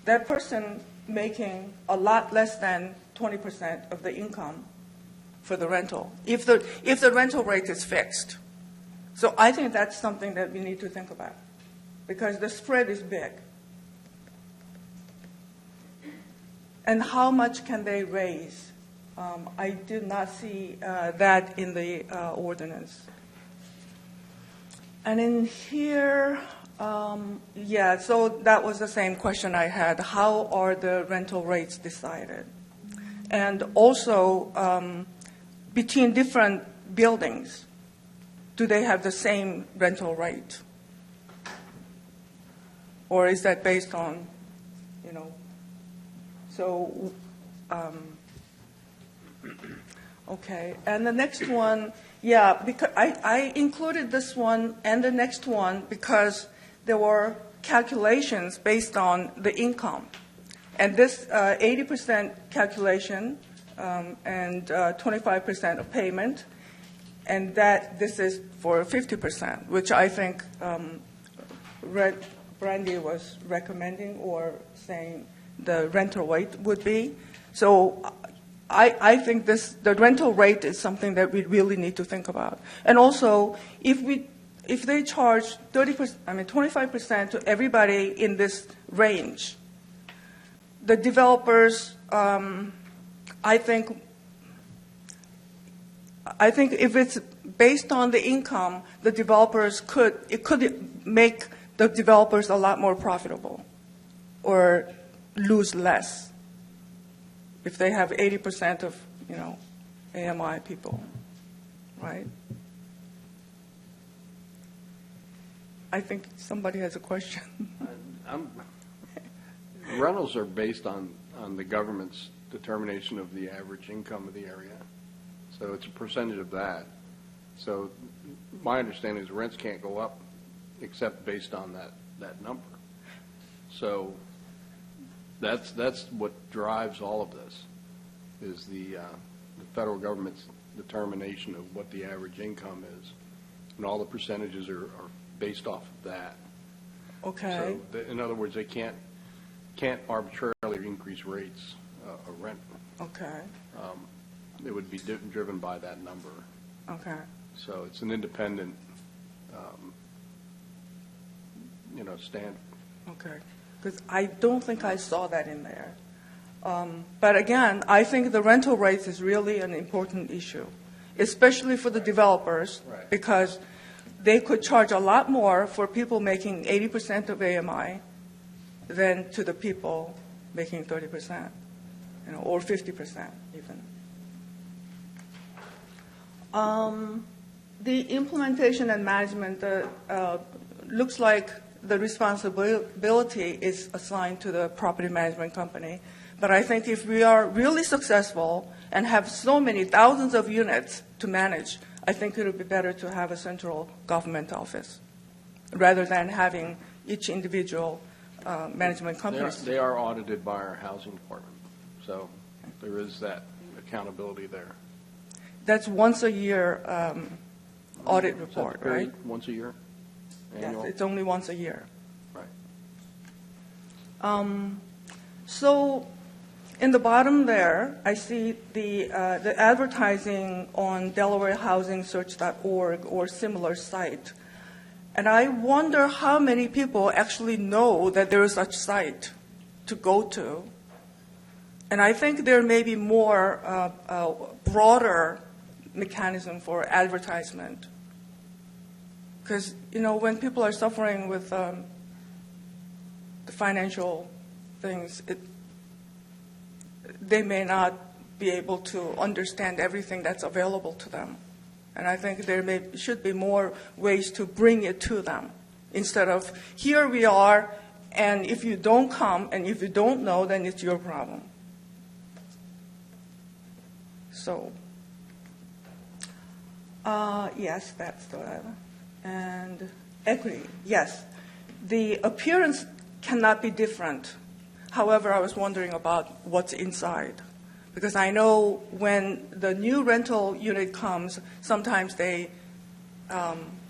that person making a lot less than 20% of the income for the rental, if the rental rate is fixed. So I think that's something that we need to think about, because the spread is big. And how much can they raise? I did not see that in the ordinance. And in here, so that was the same question I had. How are the rental rates decided? And also, between different buildings, do they have the same rental rate? Or is that based on, so, okay. And the next one, yeah, because I included this one and the next one because there were calculations based on the income. And this 80% calculation and 25% of payment, and that this is for 50%, which I think Brandy was recommending or saying the rental rate would be. So I think the rental rate is something that we really need to think about. And also, if they charge 25% to everybody in this range, the developers, I think if it's based on the income, the developers could make the developers a lot more profitable or lose less if they have 80% of, AMI people, right? I think somebody has a question. Rentals are based on the government's determination of the average income of the area. So it's a percentage of that. So my understanding is rents can't go up except based on that number. So that's what drives all of this, is the federal government's determination of what the average income is. And all the percentages are based off of that. Okay. So in other words, they can't arbitrarily increase rates of rent. Okay. It would be driven by that number. Okay. So it's an independent, stand. Okay. Because I don't think I saw that in there. But again, I think the rental rates is really an important issue, especially for the developers, Right. because they could charge a lot more for people making 80% of AMI than to the people making 30%, or 50% even. The implementation and management looks like the responsibility is assigned to the property management company. But I think if we are really successful and have so many thousands of units to manage, I think it would be better to have a central government office rather than having each individual management company. They are audited by our housing department. So there is that accountability there. That's once a year audit Is that the report, period, right? once a year? Yes, Annual? it's only once a year. Right. So in the bottom there, I see the advertising on DelawareHousingSearch.org or similar site. And I wonder how many people actually know that there is such site to go to. And I think there may be more broader mechanism for advertisement. Because, when people are suffering with the financial things, they may not be able to understand everything that's available to them. And I think there should be more ways to bring it to them instead of, here we are, and if you don't come and if you don't know, then it's your problem. So, yes, that's the, and equity, yes. The appearance cannot be different. However, I was wondering about what's inside. Because I know when the new rental unit comes, sometimes they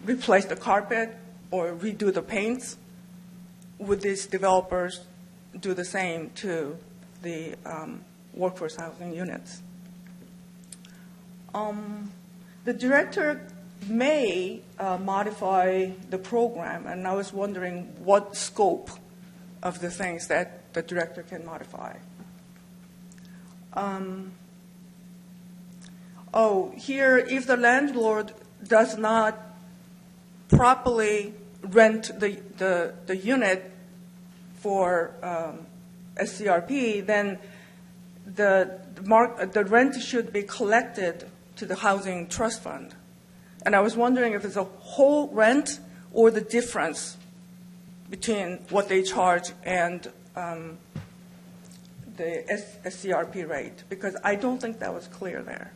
replace the carpet or redo the paints. Would these developers do the same to the workforce housing units? The director may modify the program, and I was wondering what scope of the things that the director can modify. Here, if the landlord does not properly rent the unit for SCRP, then the rent should be collected to the housing trust fund. And I was wondering if it's a whole rent or the difference between what they charge and the SCRP rate, because I don't think that was clear there.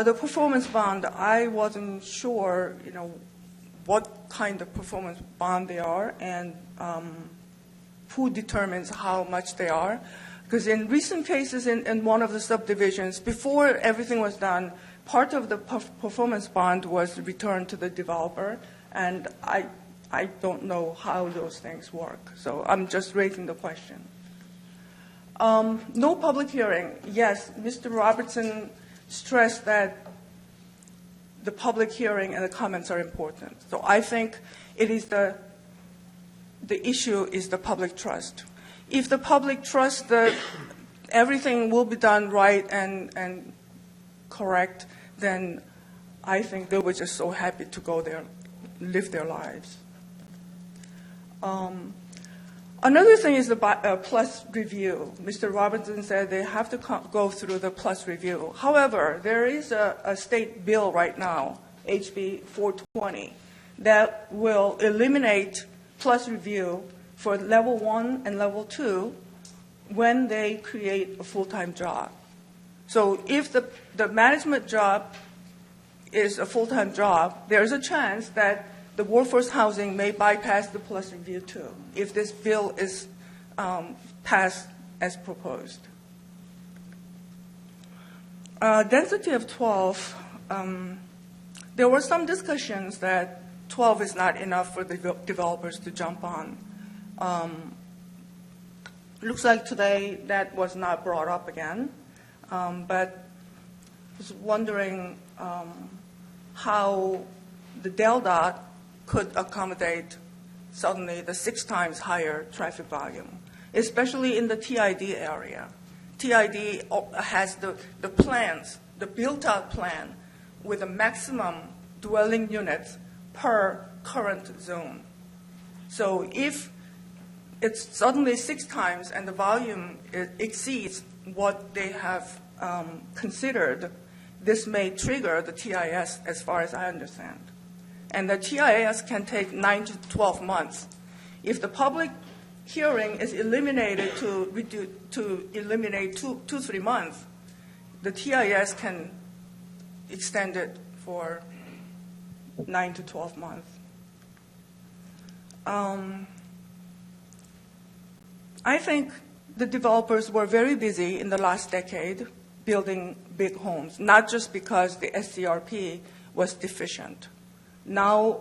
The performance bond, I wasn't sure, what kind of performance bond they are and who determines how much they are. Because in recent cases in one of the subdivisions, before everything was done, part of the performance bond was returned to the developer, and I don't know how those things work. So I'm just raising the question. No public hearing. Yes, Mr. Robertson stressed that the public hearing and the comments are important. So I think it is the issue is the public trust. If the public trusts that everything will be done right and correct, then I think they were just so happy to go there, live their lives. Another thing is the plus review. Mr. Robertson said they have to go through the plus review. However, there is a state bill right now, HB 420, that will eliminate plus review for level 1 and level 2 when they create a full-time job. So if the management job is a full-time job, there's a chance that the workforce housing may bypass the plus review too, if this bill is passed as proposed. Density of 12, there were some discussions that 12 is not enough for the developers to jump on. Looks like today that was not brought up again, but I was wondering how the DelDOT could accommodate suddenly the 6 times higher traffic volume, especially in the TID area. TID has the plans, the built-out plan with a maximum dwelling units per current zone. So if it's suddenly 6 times and the volume exceeds what they have considered, this may trigger the TIS as far as I understand. And the TIS can take 9 to 12 months. If the public hearing is eliminated to eliminate 3 months, the TIS can extend it for 9 to 12 months. I think the developers were very busy in the last decade building big homes, not just because the SCRP was deficient. Now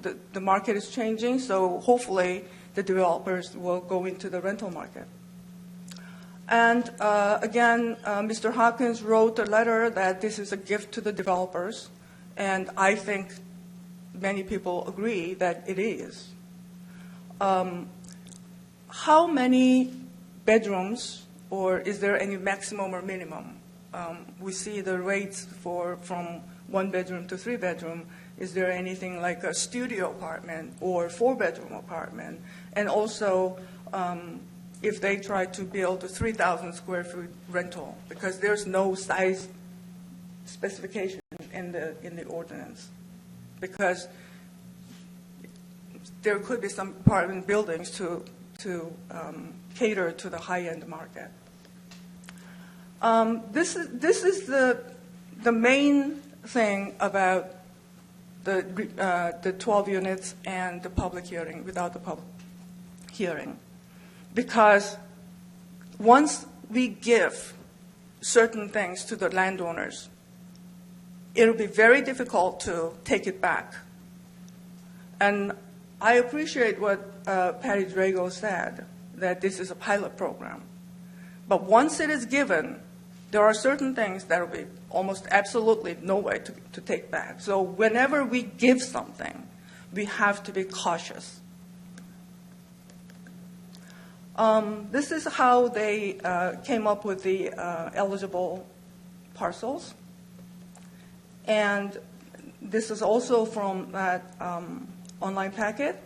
the market is changing, so hopefully the developers will go into the rental market. And again, Mr. Hawkins wrote a letter that this is a gift to the developers, and I think many people agree that it is. How many bedrooms, or is there any maximum or minimum? We see the rates from 1 bedroom to 3 bedroom. Is there anything like a studio apartment or 4-bedroom apartment? And also, if they try to build a 3,000 square foot rental, because there's no size specification in the ordinance, because there could be some apartment buildings to cater to the high-end market. This is the main thing about the 12 units and the public hearing without the public hearing. Because once we give certain things to the landowners, it'll be very difficult to take it back. And I appreciate what Patty Drago said, that this is a pilot program. But once it is given, there are certain things that will be almost absolutely no way to take back. So whenever we give something, we have to be cautious. This is how they came up with the eligible parcels. And this is also from that online packet.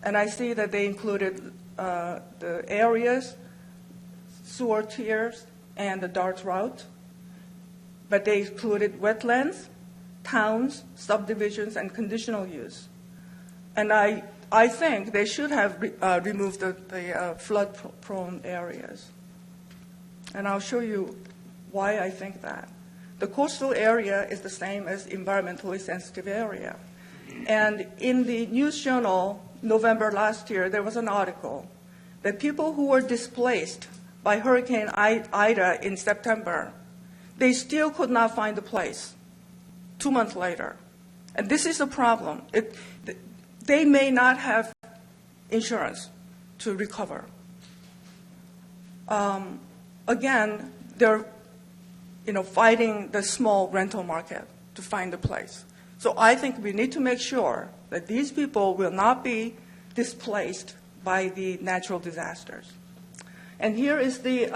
And I see that they included the areas, sewer tiers, and the DART route. But they included wetlands, towns, subdivisions, and conditional use. And I think they should have removed the flood-prone areas. And I'll show you why I think that. The coastal area is the same as environmentally sensitive area. And in the News Journal, November last year, there was an article that people who were displaced by Hurricane Ida in September, they still could not find a place 2 months later. And this is a problem. They may not have insurance to recover. Again, they're fighting the small rental market to find a place. So I think we need to make sure that these people will not be displaced by the natural disasters. And here is the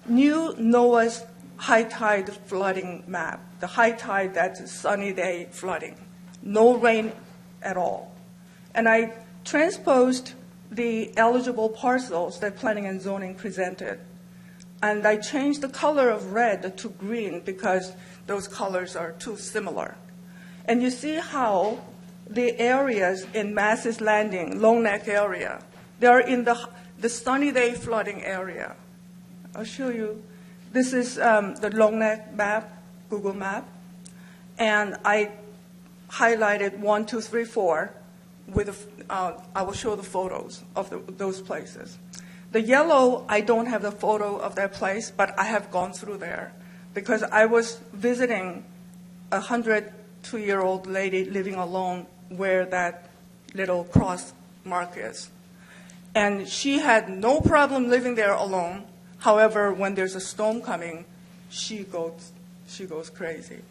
new NOAA's high tide flooding map. The high tide, that's a sunny day flooding. No rain at all. And I transposed the eligible parcels that planning and zoning presented. And I changed the color of red to green because those colors are too similar. And you see how the areas in Masses Landing, Long Neck area, they are in the sunny day flooding area. I'll show you. This is the Long Neck map, Google map. And I highlighted 1, 2, 3, 4 with I will show the photos of those places. The yellow, I don't have the photo of that place, but I have gone through there because I was visiting a 102-year-old lady living alone where that little cross mark is. And she had no problem living there alone. However, when there's a storm coming, she goes crazy.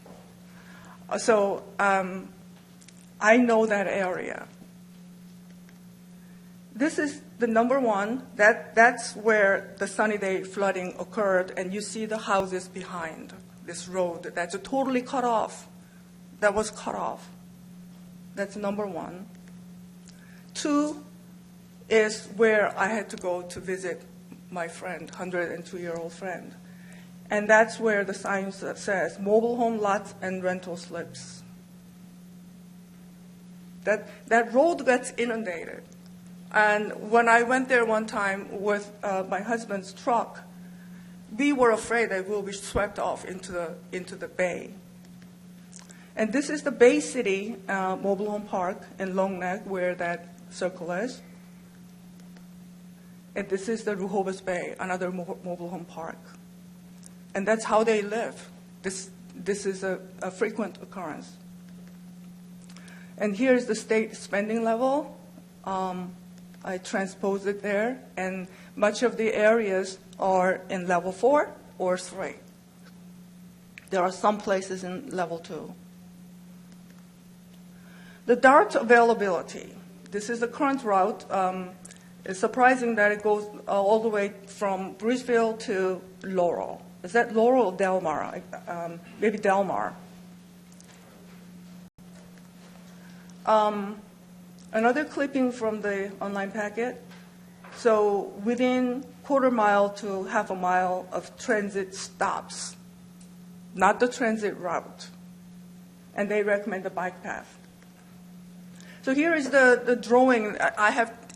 So I know that area. This is the number one. That's where the sunny day flooding occurred, and you see the houses behind this road. That's totally cut off. That was cut off. That's number one. 2 is where I had to go to visit my friend, 102-year-old friend. And that's where the sign says mobile home lots and rental slips. That road gets inundated. And when I went there one time with my husband's truck, we were afraid that we'll be swept off into the bay. And this is the Bay City Mobile Home Park in Long Neck, where that circle is. And this is the Rehoboth Bay, another mobile home park. And that's how they live. This is a frequent occurrence. And here's the state spending level. I transposed it there, and much of the areas are in level 4 or 3. There are some places in level 2. The DART availability. This is the current route. It's surprising that it goes all the way from Bridgeville to Laurel. Is that Laurel or Delmar? Maybe Delmar. Another clipping from the online packet. So within quarter mile to half a mile of transit stops, not the transit route. And they recommend the bike path. So here is the drawing.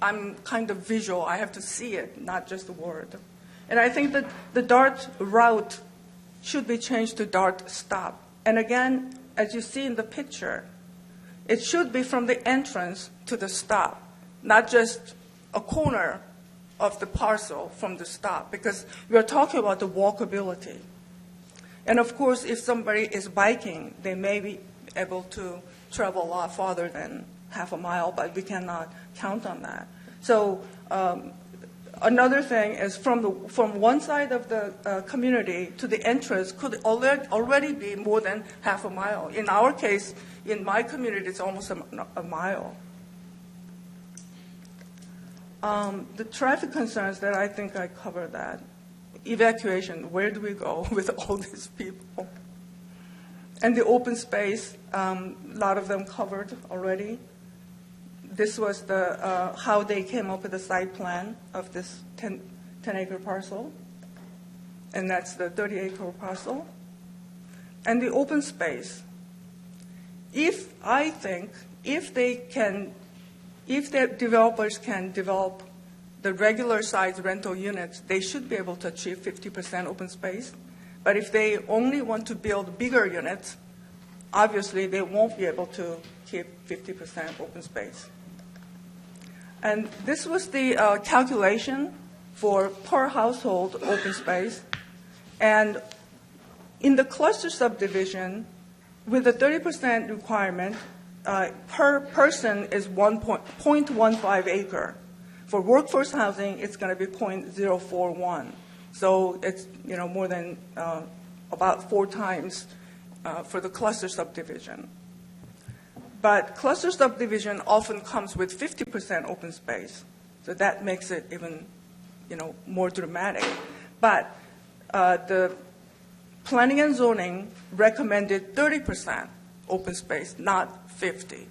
I'm kind of visual. I have to see it, not just the word. And I think that the DART route should be changed to DART stop. And again, as you see in the picture, it should be from the entrance to the stop, not just a corner of the parcel from the stop, because we are talking about the walkability. And of course, if somebody is biking, they may be able to travel a lot farther than half a mile, but we cannot count on that. So another thing is from one side of the community to the entrance could already be more than half a mile. In our case, in my community, it's almost a mile. The traffic concerns that I think I covered that. Evacuation, where do we go with all these people? And the open space, a lot of them covered already. this was the how they came up with the site plan of this 10-acre parcel, and that's the 30-acre parcel. And the open space. I think if the developers can develop the regular size rental units, they should be able to achieve 50% open space. But if they only want to build bigger units, obviously they won't be able to keep 50% open space. And this was the calculation for per household open space. And in the cluster subdivision, with the 30% requirement, per person is 0.15 acre. For workforce housing, it's going to be 0.041. So it's more than about 4 times for the cluster subdivision. But cluster subdivision often comes with 50% open space, so that makes it even more dramatic. But the planning and zoning recommended 30% open space, not 50.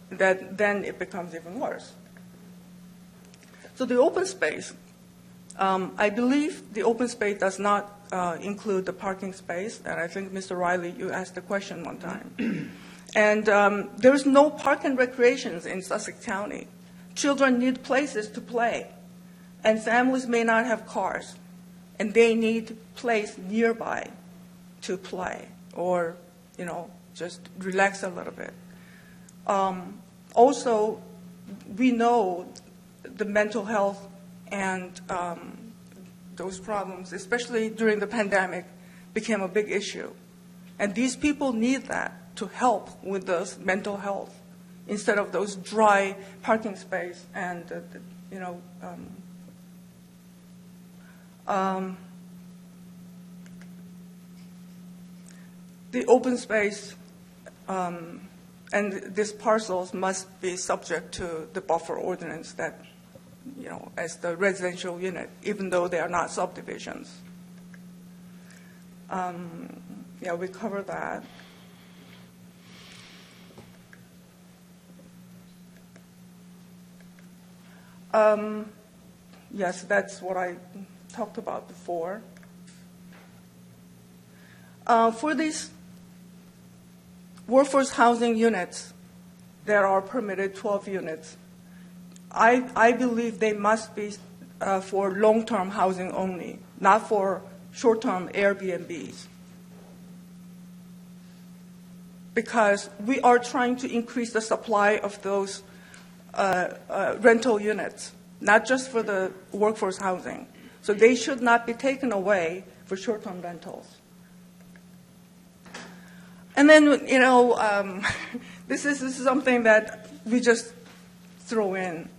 Then it becomes even worse. So the open space, I believe the open space does not include the parking space, and I think, Mr. Riley, you asked the question one time. And there's no park and recreations in Sussex County. Children need places to play, and families may not have cars, and they need place nearby to play or, just relax a little bit. Also, we know the mental health and those problems, especially during the pandemic, became a big issue. And these people need that to help with this mental health instead of those dry parking space and, the open space and these parcels must be subject to the buffer ordinance that, as the residential unit, even though they are not subdivisions. We covered that. Yes, that's what I talked about before. For these workforce housing units, there are permitted 12 units. I believe they must be for long-term housing only, not for short-term Airbnbs. Because we are trying to increase the supply of those rental units, not just for the workforce housing. So they should not be taken away for short-term rentals. And then, this is something that we just throw in.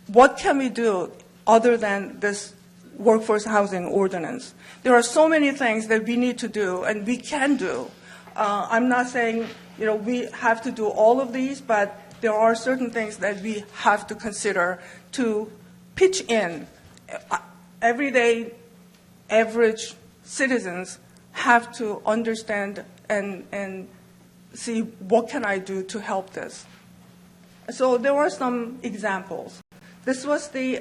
What can we do other than this workforce housing ordinance? There are so many things that we need to do and we can do. I'm not saying, we have to do all of these, but there are certain things that we have to consider to pitch in. Everyday, average citizens have to understand and see what can I do to help this. So there were some examples. This was the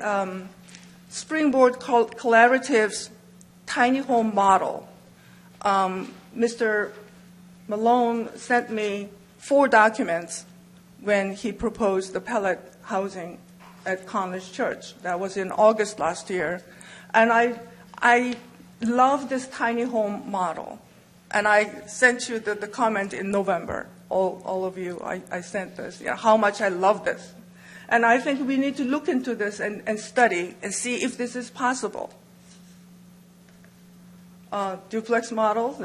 Springboard Collaborative's tiny home model. Mr. Malone sent me 4 documents when he proposed the pellet housing at College Church. That was in August last year. And I love this tiny home model. And I sent you the comment in November. All of you, I sent this, how much I love this. And I think we need to look into this and study and see if this is possible. Duplex model.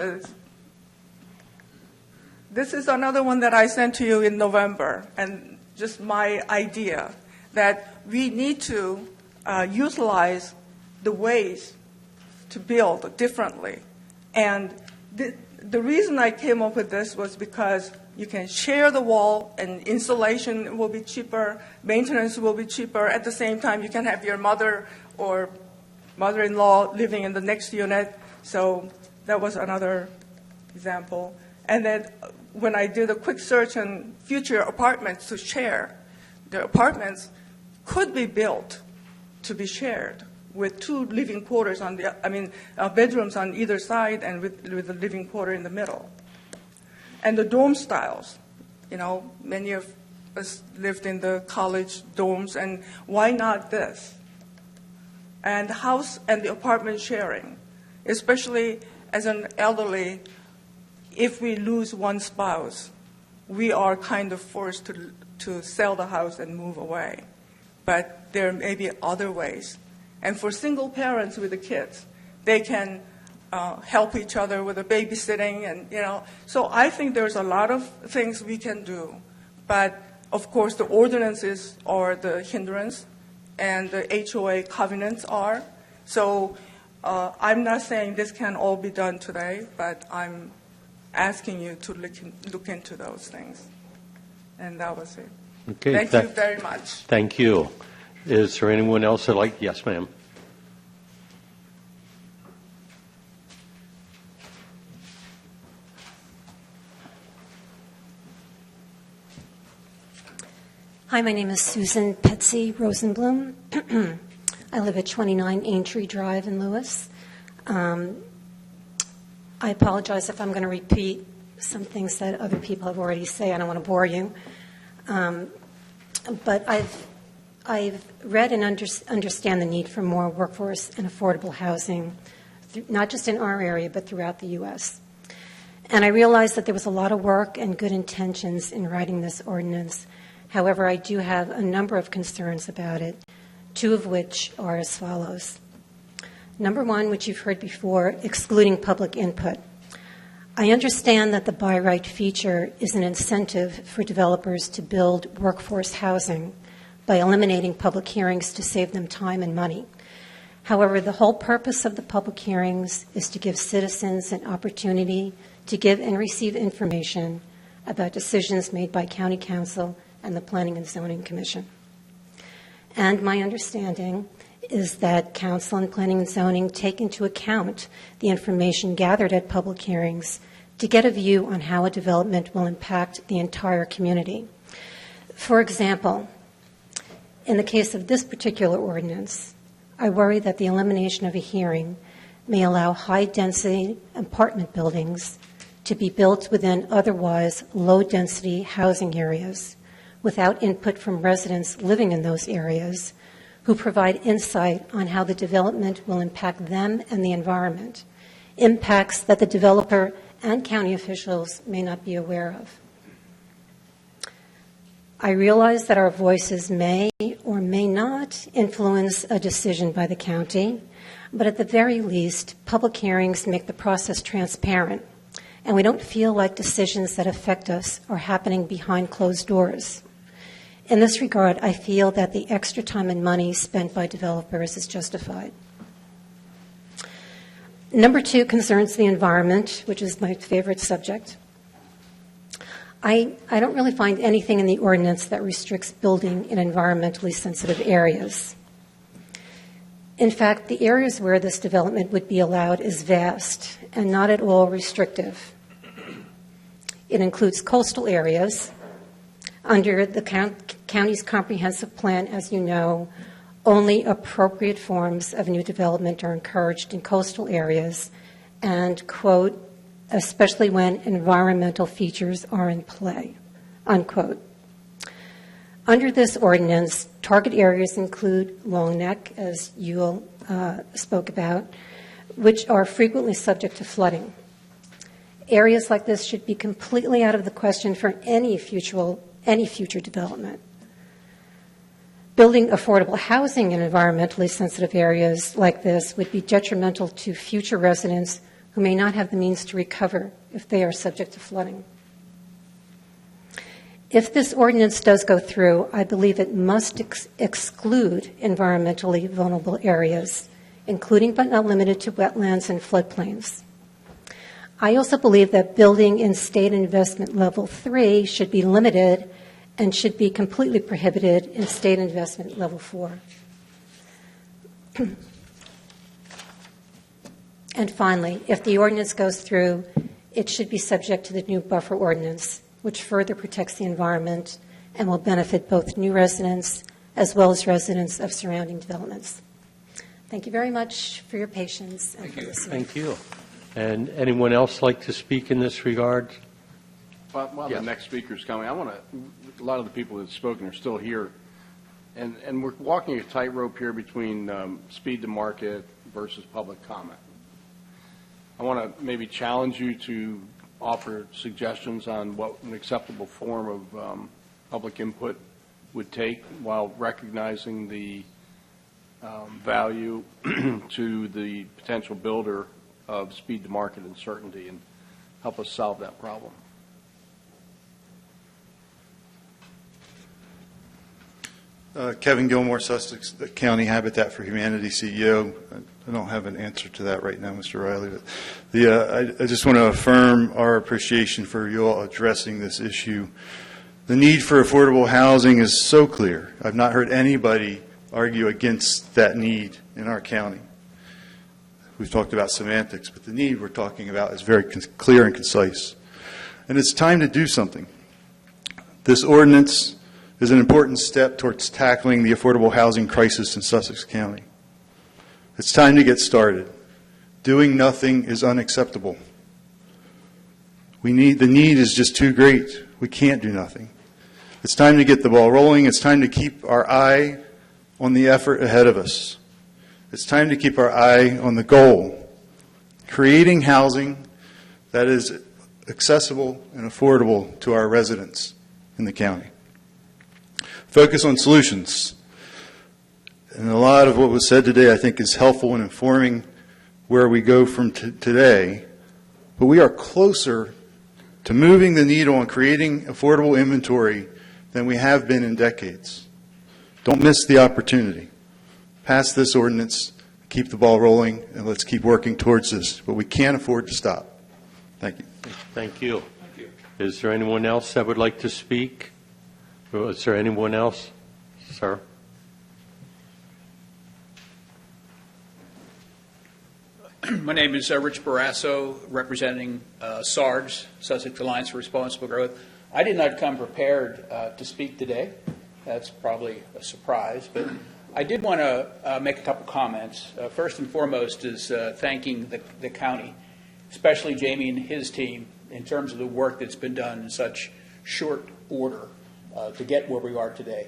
This is another one that I sent to you in November, and just my idea that we need to utilize the ways to build differently. And the reason I came up with this was because you can share the wall and insulation will be cheaper, maintenance will be cheaper. At the same time, you can have your mother or mother-in-law living in the next unit. So that was another example. And then when I did a quick search on future apartments to share, the apartments could be built to be shared with 2 living quarters bedrooms on either side and with a living quarter in the middle. And the dorm styles, many of us lived in the college dorms, and why not this? And the house and the apartment sharing, especially as an elderly, if we lose one spouse, we are kind of forced to sell the house and move away. But there may be other ways. And for single parents with the kids, they can help each other with the babysitting, and So I think there's a lot of things we can do, but of course the ordinances are the hindrance, and the HOA covenants are. So I'm not saying this can all be done today, but I'm asking you to look into those things. And that was it. Okay. Thank you very much. Thank you. Is there anyone else that Yes, ma'am. Hi, my name is Susan Petsy Rosenblum. I live at 29 Aintree Drive in Lewis. I apologize if I'm going to repeat some things that other people have already said. I don't want to bore you. But I've read and understand the need for more workforce and affordable housing, not just in our area, but throughout the U.S. And I realized that there was a lot of work and good intentions in writing this ordinance. However, I do have a number of concerns about it, 2 of which are as follows. Number 1, which you've heard before, excluding public input. I understand that the buy right feature is an incentive for developers to build workforce housing by eliminating public hearings to save them time and money. However, the whole purpose of the public hearings is to give citizens an opportunity to give and receive information about decisions made by County Council and the Planning and Zoning Commission. And my understanding is that Council and Planning and Zoning take into account the information gathered at public hearings to get a view on how a development will impact the entire community. For example, in the case of this particular ordinance, I worry that the elimination of a hearing may allow high-density apartment buildings to be built within otherwise low-density housing areas without input from residents living in those areas who provide insight on how the development will impact them and the environment, impacts that the developer and county officials may not be aware of. I realize that our voices may or may not influence a decision by the county, but at the very least, public hearings make the process transparent, and we don't feel like decisions that affect us are happening behind closed doors. In this regard, I feel that the extra time and money spent by developers is justified. Number 2 concerns the environment, which is my favorite subject. I don't really find anything in the ordinance that restricts building in environmentally sensitive areas. In fact, the areas where this development would be allowed is vast and not at all restrictive. It includes coastal areas. Under the county's comprehensive plan, as you know, only appropriate forms of new development are encouraged in coastal areas and, quote, especially when environmental features are in play, unquote. Under this ordinance, target areas include Long Neck, as you spoke about, which are frequently subject to flooding. Areas like this should be completely out of the question for any future development. Building affordable housing in environmentally sensitive areas like this would be detrimental to future residents who may not have the means to recover if they are subject to flooding. If this ordinance does go through, I believe it must exclude environmentally vulnerable areas, including but not limited to wetlands and floodplains. I also believe that building in state investment level 3 should be limited and should be completely prohibited in state investment level 4. And finally, if the ordinance goes through, it should be subject to the new buffer ordinance, which further protects the environment and will benefit both new residents as well as residents of surrounding developments. Thank you very much for your patience and for listening. Thank you. And anyone else like to speak in this regard? While Yes. the next speaker's coming, a lot of the people that have spoken are still here, and we're walking a tightrope here between speed to market versus public comment. I want to maybe challenge you to offer suggestions on what an acceptable form of public input would take while recognizing the value to the potential builder of speed to market and certainty, and help us solve that problem. Kevin Gilmore, Sussex County Habitat for Humanity CEO. I don't have an answer to that right now, Mr. Riley. But I just want to affirm our appreciation for you all addressing this issue. The need for affordable housing is so clear. I've not heard anybody argue against that need in our county. We've talked about semantics, but the need we're talking about is very clear and concise. And it's time to do something. This ordinance is an important step towards tackling the affordable housing crisis in Sussex County. It's time to get started. Doing nothing is unacceptable. The need is just too great. We can't do nothing. It's time to get the ball rolling. It's time to keep our eye on the effort ahead of us. It's time to keep our eye on the goal, creating housing that is accessible and affordable to our residents in the county. Focus on solutions. And a lot of what was said today, I think, is helpful in informing where we go from today. But we are closer to moving the needle on creating affordable inventory than we have been in decades. Don't miss the opportunity. Pass this ordinance, keep the ball rolling, and let's keep working towards this. But we can't afford to stop. Thank you. Thank you. Is there anyone else that would like to speak? Is there anyone else? Sir? My name is Rich Barrasso, representing SARDS, Sussex Alliance for Responsible Growth. I did not come prepared to speak today. That's probably a surprise, but I did want to make a couple comments. First and foremost is thanking the county, especially Jamie and his team, in terms of the work that's been done in such short order to get where we are today.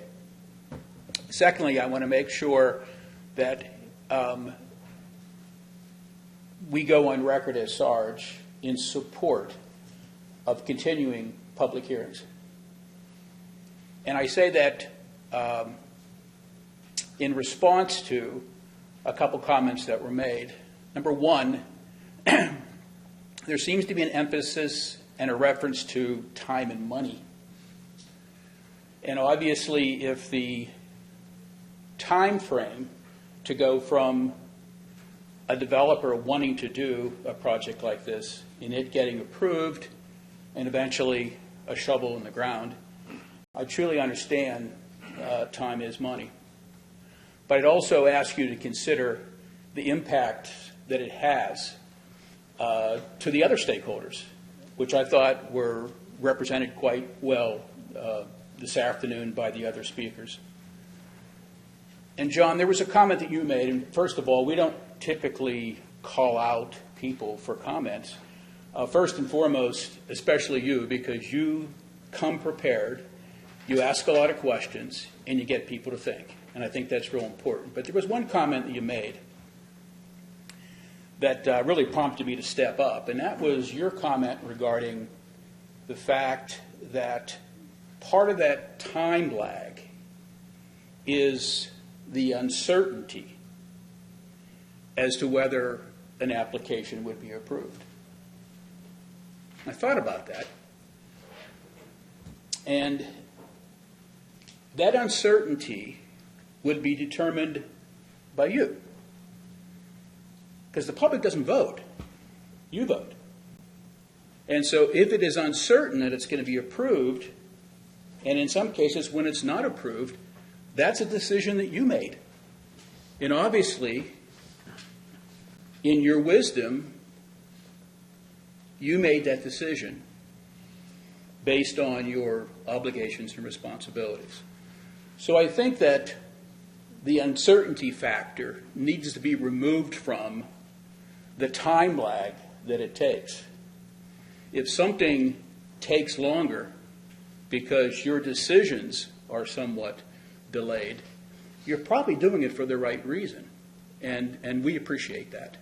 Secondly, I want to make sure that we go on record as SARG in support of continuing public hearings. And I say that in response to a couple comments that were made. Number one, there seems to be an emphasis and a reference to time and money. And obviously, if the time frame to go from a developer wanting to do a project like this and it getting approved and eventually a shovel in the ground, I truly understand time is money. But I'd also ask you to consider the impact that it has to the other stakeholders, which I thought were represented quite well this afternoon by the other speakers. And John, there was a comment that you made, and first of all, we don't typically call out people for comments. First and foremost, especially you, because you come prepared, you ask a lot of questions, and you get people to think. And I think that's real important. But there was one comment that you made that really prompted me to step up, and that was your comment regarding the fact that part of that time lag is the uncertainty as to whether an application would be approved. I thought about that. And that uncertainty would be determined by you. Because the public doesn't vote. You vote. And so if it is uncertain that it's going to be approved, and in some cases when it's not approved, that's a decision that you made. And obviously, in your wisdom, you made that decision based on your obligations and responsibilities. So I think that the uncertainty factor needs to be removed from the time lag that it takes. If something takes longer because your decisions are somewhat delayed, you're probably doing it for the right reason, and we appreciate that.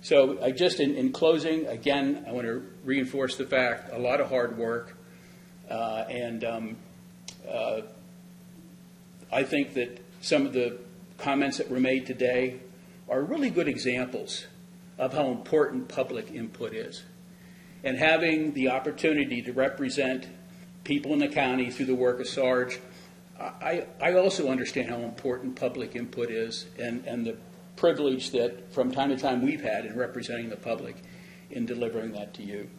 So I just, in closing, again, I want to reinforce the fact, a lot of hard work, and I think that some of the comments that were made today are really good examples of how important public input is. And having the opportunity to represent people in the county through the work of Sarge, I also understand how important public input is, and the privilege that from time to time we've had in representing the public in delivering that to you.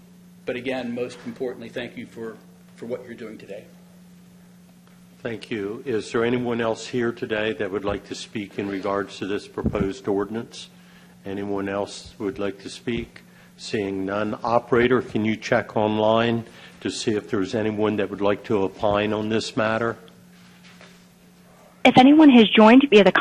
But again, most importantly, thank you for what you're doing today. Thank you. Is there anyone else here today that would like to speak in regards to this proposed ordinance? Anyone else would like to speak? Seeing none. Operator, can you check online to see if there's anyone that would like to opine on this matter? If anyone has joined via the